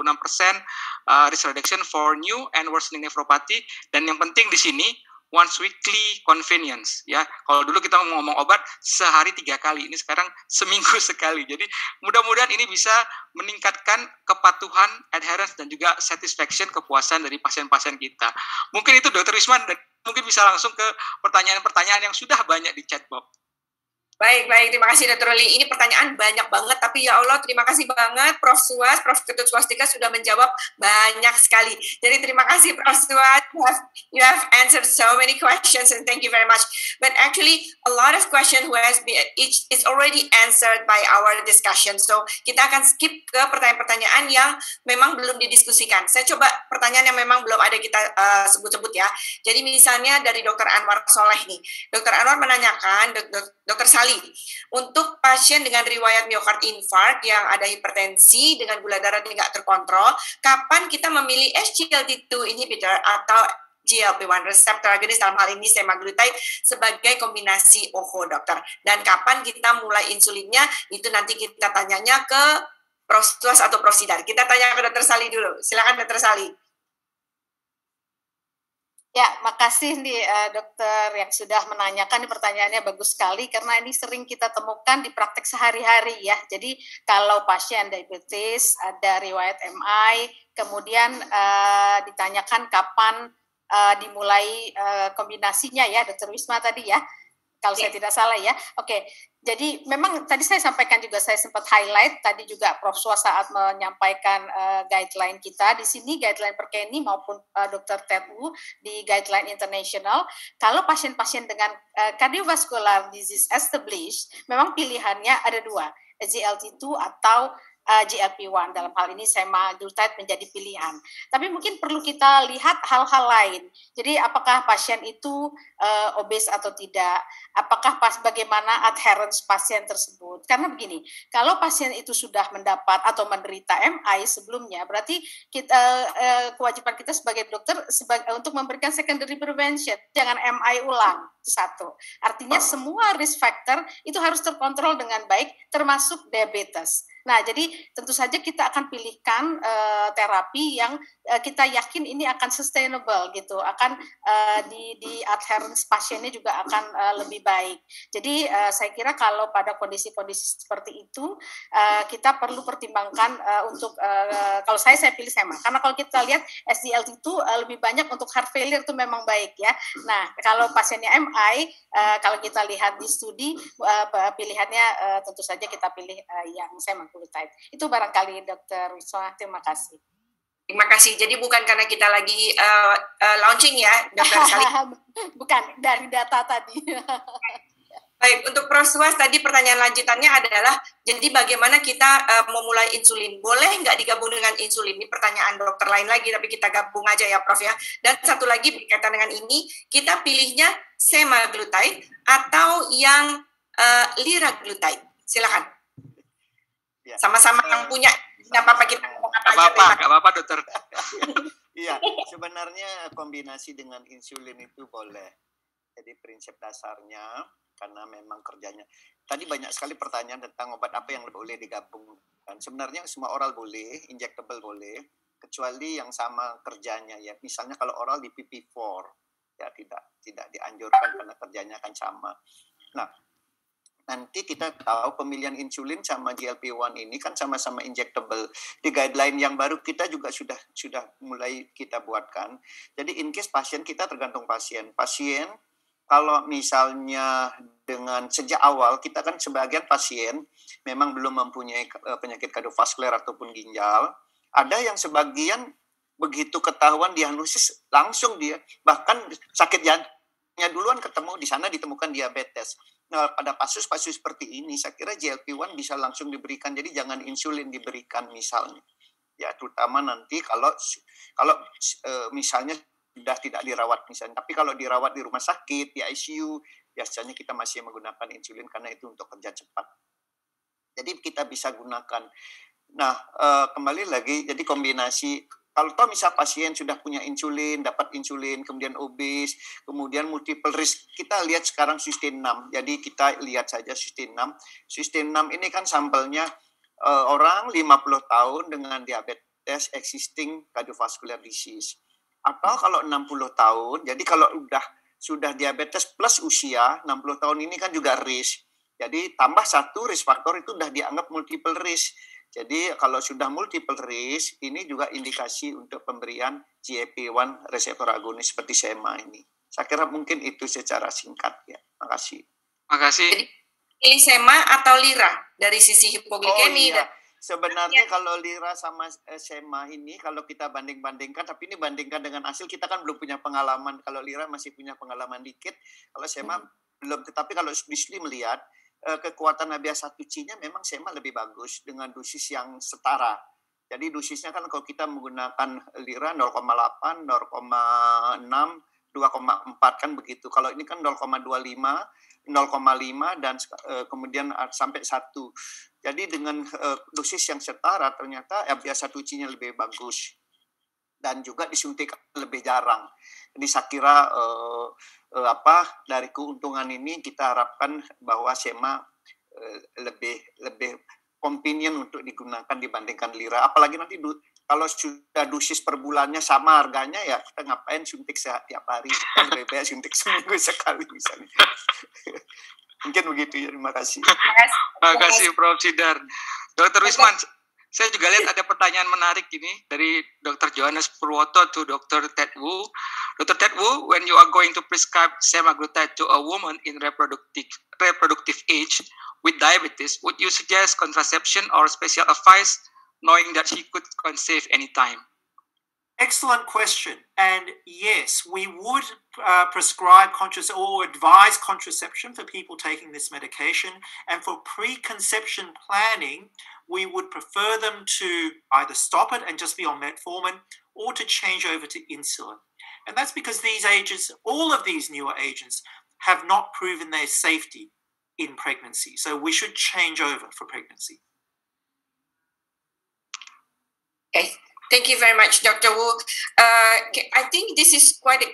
S2: risk reduction for new and worsening nefropati, dan yang penting di sini once weekly convenience ya. Kalau dulu kita ngomong obat sehari 3 kali, ini sekarang seminggu sekali. Jadi mudah-mudahan ini bisa meningkatkan kepatuhan, adherence dan juga satisfaction, kepuasan dari pasien-pasien kita. Mungkin itu Dr. Wisman, dan mungkin bisa langsung ke pertanyaan-pertanyaan yang sudah banyak di chatbox.
S1: Baik, terima kasih Dr. Ruli. Ini pertanyaan banyak banget, tapi ya Allah terima kasih banget Prof. Suas, Prof. Ketut Swastika sudah menjawab banyak sekali. Jadi terima kasih Prof. Suas, you have answered so many questions and thank you very much. But actually a lot of questions is already answered by our discussion. So kita akan skip ke pertanyaan-pertanyaan yang memang belum didiskusikan. Saya coba pertanyaan yang memang belum ada kita sebut-sebut ya. Jadi misalnya dari Dr. Anwar Soleh nih. Dr. Anwar menanyakan, Dr. Sally, untuk pasien dengan riwayat miokard infarct yang ada hipertensi dengan gula darah tidak terkontrol, kapan kita memilih SGLT2 inhibitor atau GLP-1 receptor agonist, dalam hal ini semaglutide, sebagai kombinasi OHO, dokter? Dan kapan kita mulai insulinnya, itu nanti kita tanyanya ke Prof. Suas atau Prof. Sidar. Kita tanya ke Dr. Sally dulu. Silakan Dr. Sally.
S4: Ya, makasih nih dokter yang sudah menanyakan. Ini pertanyaannya bagus sekali karena ini sering kita temukan di praktek sehari-hari ya. Jadi kalau pasien diabetes ada riwayat MI, kemudian ditanyakan kapan dimulai kombinasinya ya, Dokter Wisma tadi ya. Kalau saya tidak salah ya. Oke, jadi memang tadi saya sampaikan juga, saya sempat highlight tadi juga Prof. Swa saat menyampaikan guideline kita. Di sini guideline Perkeni maupun Dr. Ted Wu di guideline international. Kalau pasien-pasien dengan cardiovascular disease established, memang pilihannya ada dua, SGLT2 atau GLP-1. Dalam hal ini semaglutide menjadi pilihan. Tapi mungkin perlu kita lihat hal-hal lain. Jadi apakah pasien itu obes atau tidak? Apakah bagaimana adherence pasien tersebut? Karena begini, kalau pasien itu sudah mendapat atau menderita MI sebelumnya, berarti kita kewajiban kita sebagai dokter untuk memberikan secondary prevention. Jangan MI ulang, itu satu. Artinya semua risk factor itu harus terkontrol dengan baik, termasuk diabetes. Nah, jadi tentu saja kita akan pilihkan terapi yang kita yakin ini akan sustainable gitu, akan di adherence pasiennya juga akan lebih baik. Jadi saya kira kalau pada kondisi-kondisi seperti itu kita perlu pertimbangkan untuk kalau saya pilih SEMA, karena kalau kita lihat SGLT itu lebih banyak untuk heart failure itu memang baik ya. Nah, kalau pasiennya MI kalau kita lihat di studi pilihannya tentu saja kita pilih yang semaglutide. Itu barangkali Dr. Wisma, terima kasih.
S1: Terima kasih. Jadi bukan karena kita lagi launching ya, Dr. Sali.
S4: Bukan, dari data tadi.
S1: Baik, untuk Prof. Swas tadi pertanyaan lanjutannya adalah, jadi bagaimana kita memulai insulin? Boleh nggak digabung dengan insulin? Ini pertanyaan dokter lain lagi, tapi kita gabung aja ya Prof ya. Dan satu lagi berkaitan dengan ini, kita pilihnya semaglutide atau yang liraglutide? Silakan.
S5: Ya.
S1: Sama-sama yang punya, nggak apa-apa kita ngomong apa aja.
S2: Nggak apa-apa dokter.
S5: Iya, sebenarnya kombinasi dengan insulin itu boleh. Jadi prinsip dasarnya, karena memang kerjanya. Tadi banyak sekali pertanyaan tentang obat apa yang boleh digabung. Dan sebenarnya semua oral boleh, injectable boleh, kecuali yang sama kerjanya ya. Misalnya kalau oral di PP4, ya tidak dianjurkan karena kerjanya akan sama. Nah, nanti kita tahu pemilihan insulin sama GLP-1 ini kan sama-sama injectable. Di guideline yang baru kita juga sudah mulai kita buatkan. Jadi in case pasien, kita tergantung pasien. Pasien kalau misalnya dengan sejak awal, kita kan sebagian pasien memang belum mempunyai penyakit kardiovaskular ataupun ginjal. Ada yang sebagian begitu ketahuan diagnosis langsung dia, bahkan sakit jantungnya duluan ketemu, di sana ditemukan diabetes. Nah, pada kasus-kasus seperti ini, saya kira GLP-1 bisa langsung diberikan, jadi jangan insulin diberikan misalnya. Ya, terutama nanti kalau misalnya sudah tidak dirawat misalnya. Tapi kalau dirawat di rumah sakit, di ICU, biasanya kita masih menggunakan insulin karena itu untuk kerja cepat. Jadi kita bisa gunakan. Nah, kembali lagi, jadi kombinasi. Kalau toh misal pasien sudah punya insulin, dapat insulin, kemudian obes, kemudian multiple risk, kita lihat sekarang Sustain 6. Jadi kita lihat saja Sustain 6. Sustain 6 ini kan sampelnya orang 50 tahun dengan diabetes existing cardiovascular disease. Atau kalau 60 tahun, jadi kalau sudah diabetes plus usia, 60 tahun ini kan juga risk. Jadi tambah satu risk factor itu sudah dianggap multiple risk. Jadi kalau sudah multiple risk, ini juga indikasi untuk pemberian GLP-1 reseptor agonis seperti SEMA ini. Saya kira mungkin itu secara singkat ya. Makasih.
S2: Makasih.
S1: Ini SEMA atau LIRA dari sisi hipoglikemi?
S5: Iya. Sebenarnya kalau LIRA sama SEMA ini, kalau kita banding-bandingkan, tapi ini bandingkan dengan hasil, kita kan belum punya pengalaman. Kalau LIRA masih punya pengalaman dikit, kalau SEMA belum. Tetapi kalau Bisli melihat, kekuatan HbA1c-nya memang SEMA lebih bagus dengan dosis yang setara. Jadi dosisnya kan kalau kita menggunakan LIRA 0,8, 0,6, 2,4 kan begitu. Kalau ini kan 0,25, 0,5 dan kemudian sampai 1. Jadi dengan dosis yang setara ternyata HbA1c-nya lebih bagus dan juga disuntik lebih jarang. Jadi saya kira dari keuntungan ini kita harapkan bahwa SEMA lebih convenient untuk digunakan dibandingkan lira. Apalagi nanti kalau sudah dosis per bulannya sama harganya, ya kita ngapain suntik tiap hari, kan lebih baik suntik seminggu sekali misalnya. Mungkin begitu ya, terima kasih.
S2: Terima kasih Prof. Sidar. Dr. Wisman, saya juga lihat ada pertanyaan menarik ini dari Dr. Johannes Purwoto to Dr. Ted Wu. Dr. Ted Wu, when you are going to prescribe semaglutide to a woman in reproductive age with diabetes, would you suggest contraception or special advice, knowing that she could conceive anytime?
S3: Excellent question. And yes, we would prescribe or advise contraception for people taking this medication. And for preconception planning, we would prefer them to either stop it and just be on metformin or to change over to insulin. And that's because these agents, all of these newer agents, have not proven their safety in pregnancy. So we should change over for pregnancy.
S1: Okay. Thank you very much, Dr. Wu. I think this is quite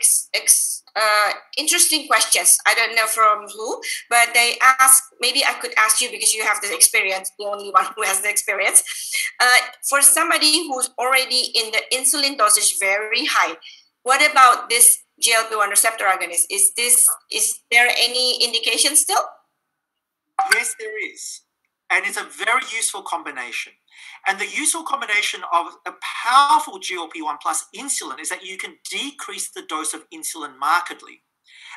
S1: interesting questions. I don't know from who, but they ask, maybe I could ask you because you have the experience, the only one who has the experience. For somebody who's already in the insulin dosage very high, what about this GLP-1 receptor agonist? Is there any indication still?
S3: Yes, there is. And it's a very useful combination. And the useful combination of a powerful GLP-1 plus insulin is that you can decrease the dose of insulin markedly.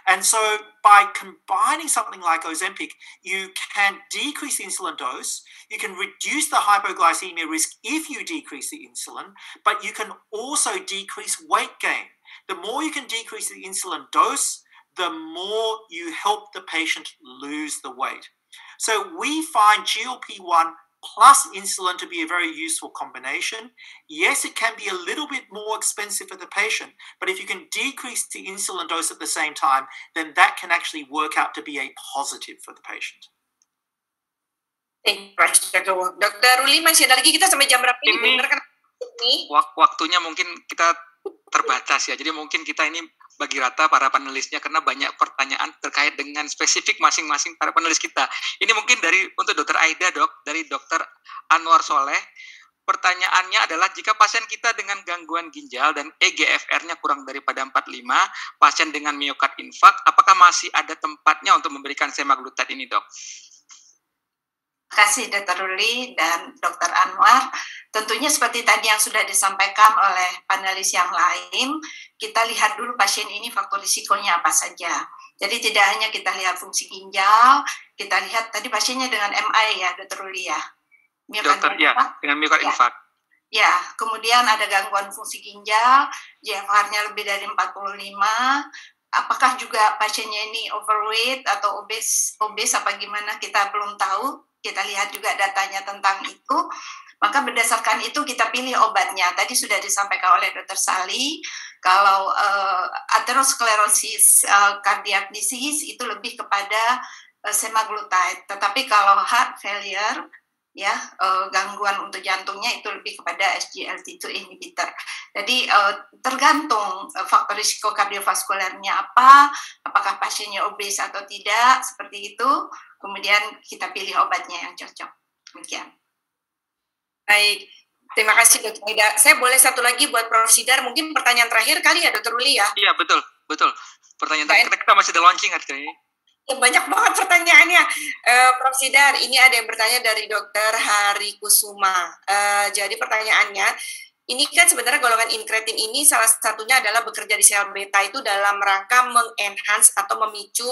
S3: And so by combining something like Ozempic, you can decrease the insulin dose, you can reduce the hypoglycemia risk if you decrease the insulin, but you can also decrease weight gain. The more you can decrease the insulin dose, the more you help the patient lose the weight. So we find GLP-1 plus insulin to be a very useful combination. Yes, it can be a little bit more expensive for the patient, but if you can decrease the insulin dose at the same time, then that can actually work out to be a positive for the patient.
S1: Thank you, Dr. Ruli, masih ada lagi kita sampai jam berapa ini?
S2: Waktunya mungkin kita terbatas ya, jadi mungkin kita ini bagi rata para panelisnya karena banyak pertanyaan terkait dengan spesifik masing-masing para panelis kita. Ini mungkin untuk Dr. Aida, Dok, dari Dr. Anwar Soleh. Pertanyaannya adalah jika pasien kita dengan gangguan ginjal dan EGFR-nya kurang daripada 45, pasien dengan miokard infark, apakah masih ada tempatnya untuk memberikan semaglutide ini, Dok?
S10: Terima kasih Dr. Ruli dan Dr. Anwar. Tentunya seperti tadi yang sudah disampaikan oleh panelis yang lain, kita lihat dulu pasien ini faktor risikonya apa saja. Jadi tidak hanya kita lihat fungsi ginjal, kita lihat tadi pasiennya dengan MI ya, Dr. Ruli ya.
S2: Dokter, ya, dengan miokard infark.
S10: Ya, kemudian ada gangguan fungsi ginjal, GFR-nya lebih dari 45, apakah juga pasiennya ini overweight atau obes apa gimana, kita belum tahu. Kita lihat juga datanya tentang itu, maka berdasarkan itu kita pilih obatnya. Tadi sudah disampaikan oleh Dr. Sali, kalau atherosclerosis cardiac disease itu lebih kepada semaglutide, tetapi kalau heart failure, ya gangguan untuk jantungnya itu lebih kepada SGLT2 inhibitor. Jadi tergantung faktor risiko kardiovaskulernya apa, apakah pasiennya obes atau tidak, seperti itu. Kemudian kita pilih obatnya yang cocok. Demikian.
S1: Baik, terima kasih Dr. Aida. Saya boleh satu lagi buat Prof. Sidar, mungkin pertanyaan terakhir kali ya Dr. Ruli ya?
S2: Iya, betul. Pertanyaan terakhir, kita masih ada launching hari ini.
S1: Ya, banyak banget pertanyaannya. Prof. Sidar, ini ada yang bertanya dari Dr. Hari Kusuma. Jadi pertanyaannya, ini kan sebenarnya golongan incretin ini salah satunya adalah bekerja di sel beta itu dalam rangka mengenhance atau memicu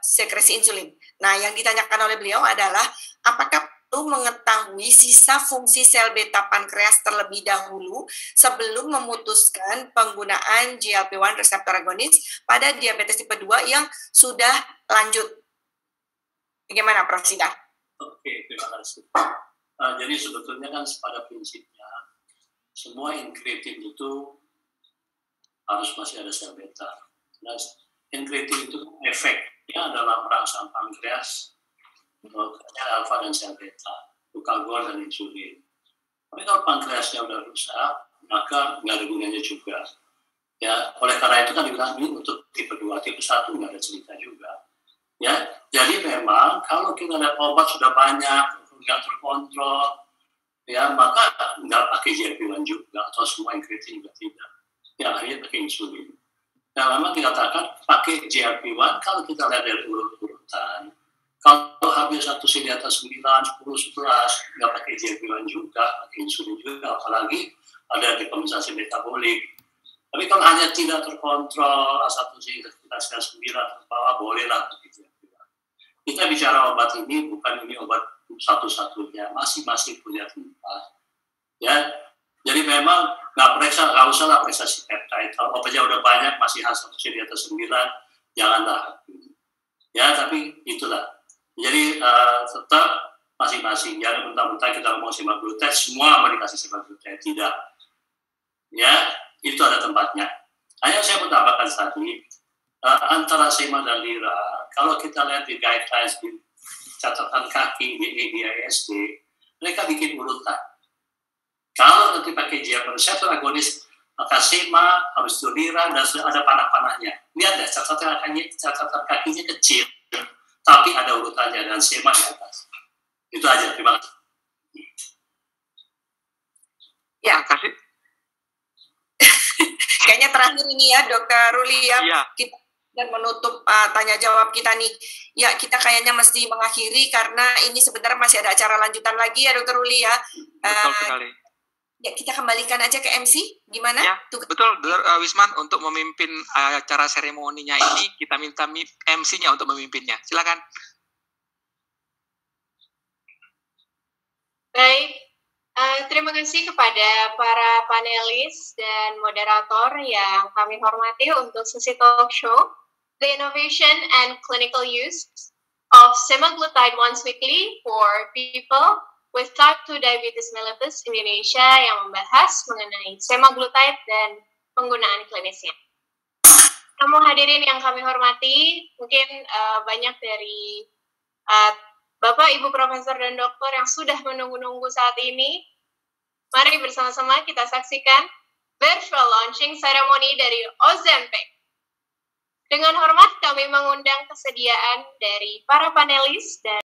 S1: sekresi insulin. Nah, yang ditanyakan oleh beliau adalah apakah perlu mengetahui sisa fungsi sel beta pankreas terlebih dahulu sebelum memutuskan penggunaan GLP-1 reseptor agonis pada diabetes tipe 2 yang sudah lanjut. Bagaimana, Prof. Sidar?
S7: Oke, terima kasih. Jadi sebetulnya kan pada prinsipnya semua incretin itu harus masih ada sel beta. Nah, incretin itu efeknya adalah merangsang pankreas, alfa dan sel beta, glukagon dan insulin. Tapi kalau pankreasnya udah rusak, maka nggak ada gunanya juga. Ya, oleh karena itu kan dibilang ini untuk tipe 2, tipe 1 nggak ada cerita juga. Ya, jadi memang kalau kita lihat obat sudah banyak, nggak terkontrol, ya maka nggak pakai GLP-1 juga, atau semua incretin juga tidak. Ya akhirnya pakai insulin. Nah, memang dikatakan pakai GLP-1 kalau kita lihat dari urut-urutan, kalau habis satu di atas 9, 10, 11, nggak pakai GLP-1 juga, pakai insulin juga, apalagi ada dekompensasi metabolik. Tapi kalau hanya tidak terkontrol, satu di atas 9 ke bawah, bolehlah begitu. Kita bicara obat ini bukan ini obat satu-satunya, masing-masing punya tempat. Ya, jadi memang nggak usah lah periksa si peptide. Kalau obatnya udah banyak, masih hasil di atas 9, janganlah. Ya, tapi itulah. Jadi tetap masing-masing. Jangan mentang-mentang kita ngomong semaglutide, semua mau dikasih semaglutide. Tidak. Ya, itu ada tempatnya. Hanya saya mau tambahkan tadi, antara SEMA dan LIRA, kalau kita lihat di guidelines, di catatan kaki, di ADISD, mereka bikin urutan. Kalau nanti pakai GLP reseptor agonis, maka SEMA, habis itu LIRA, dan ada panah-panahnya. Lihat deh, catatan kakinya kecil, tapi ada urutannya, dan SEMA di atas. Itu aja, terima kasih.
S1: Ya, kasih. Kayaknya terakhir ini ya, Dr. Ruli ya, kita dan menutup tanya jawab kita nih. Ya, kita kayaknya mesti mengakhiri karena ini sebenarnya masih ada acara lanjutan lagi ya, Dr. Ruli ya.
S2: Betul sekali.
S1: Ya, kita kembalikan aja ke MC, gimana?
S2: Ya, betul, Dr. Wisman, untuk memimpin acara seremoninya ini, kita minta MC-nya untuk memimpinnya. Silakan.
S12: Baik. Terima kasih kepada para panelis dan moderator yang kami hormati untuk sesi talk show The Innovation and Clinical Use of Semaglutide Once Weekly for People with Type 2 Diabetes Mellitus Indonesia yang membahas mengenai semaglutide dan penggunaan klinisnya. Kamu hadirin yang kami hormati, mungkin banyak dari Bapak, Ibu, Profesor, dan Dokter yang sudah menunggu-nunggu saat ini. Mari bersama-sama kita saksikan virtual launching ceremony dari Ozempic. Dengan hormat kami mengundang kesediaan dari para panelis dan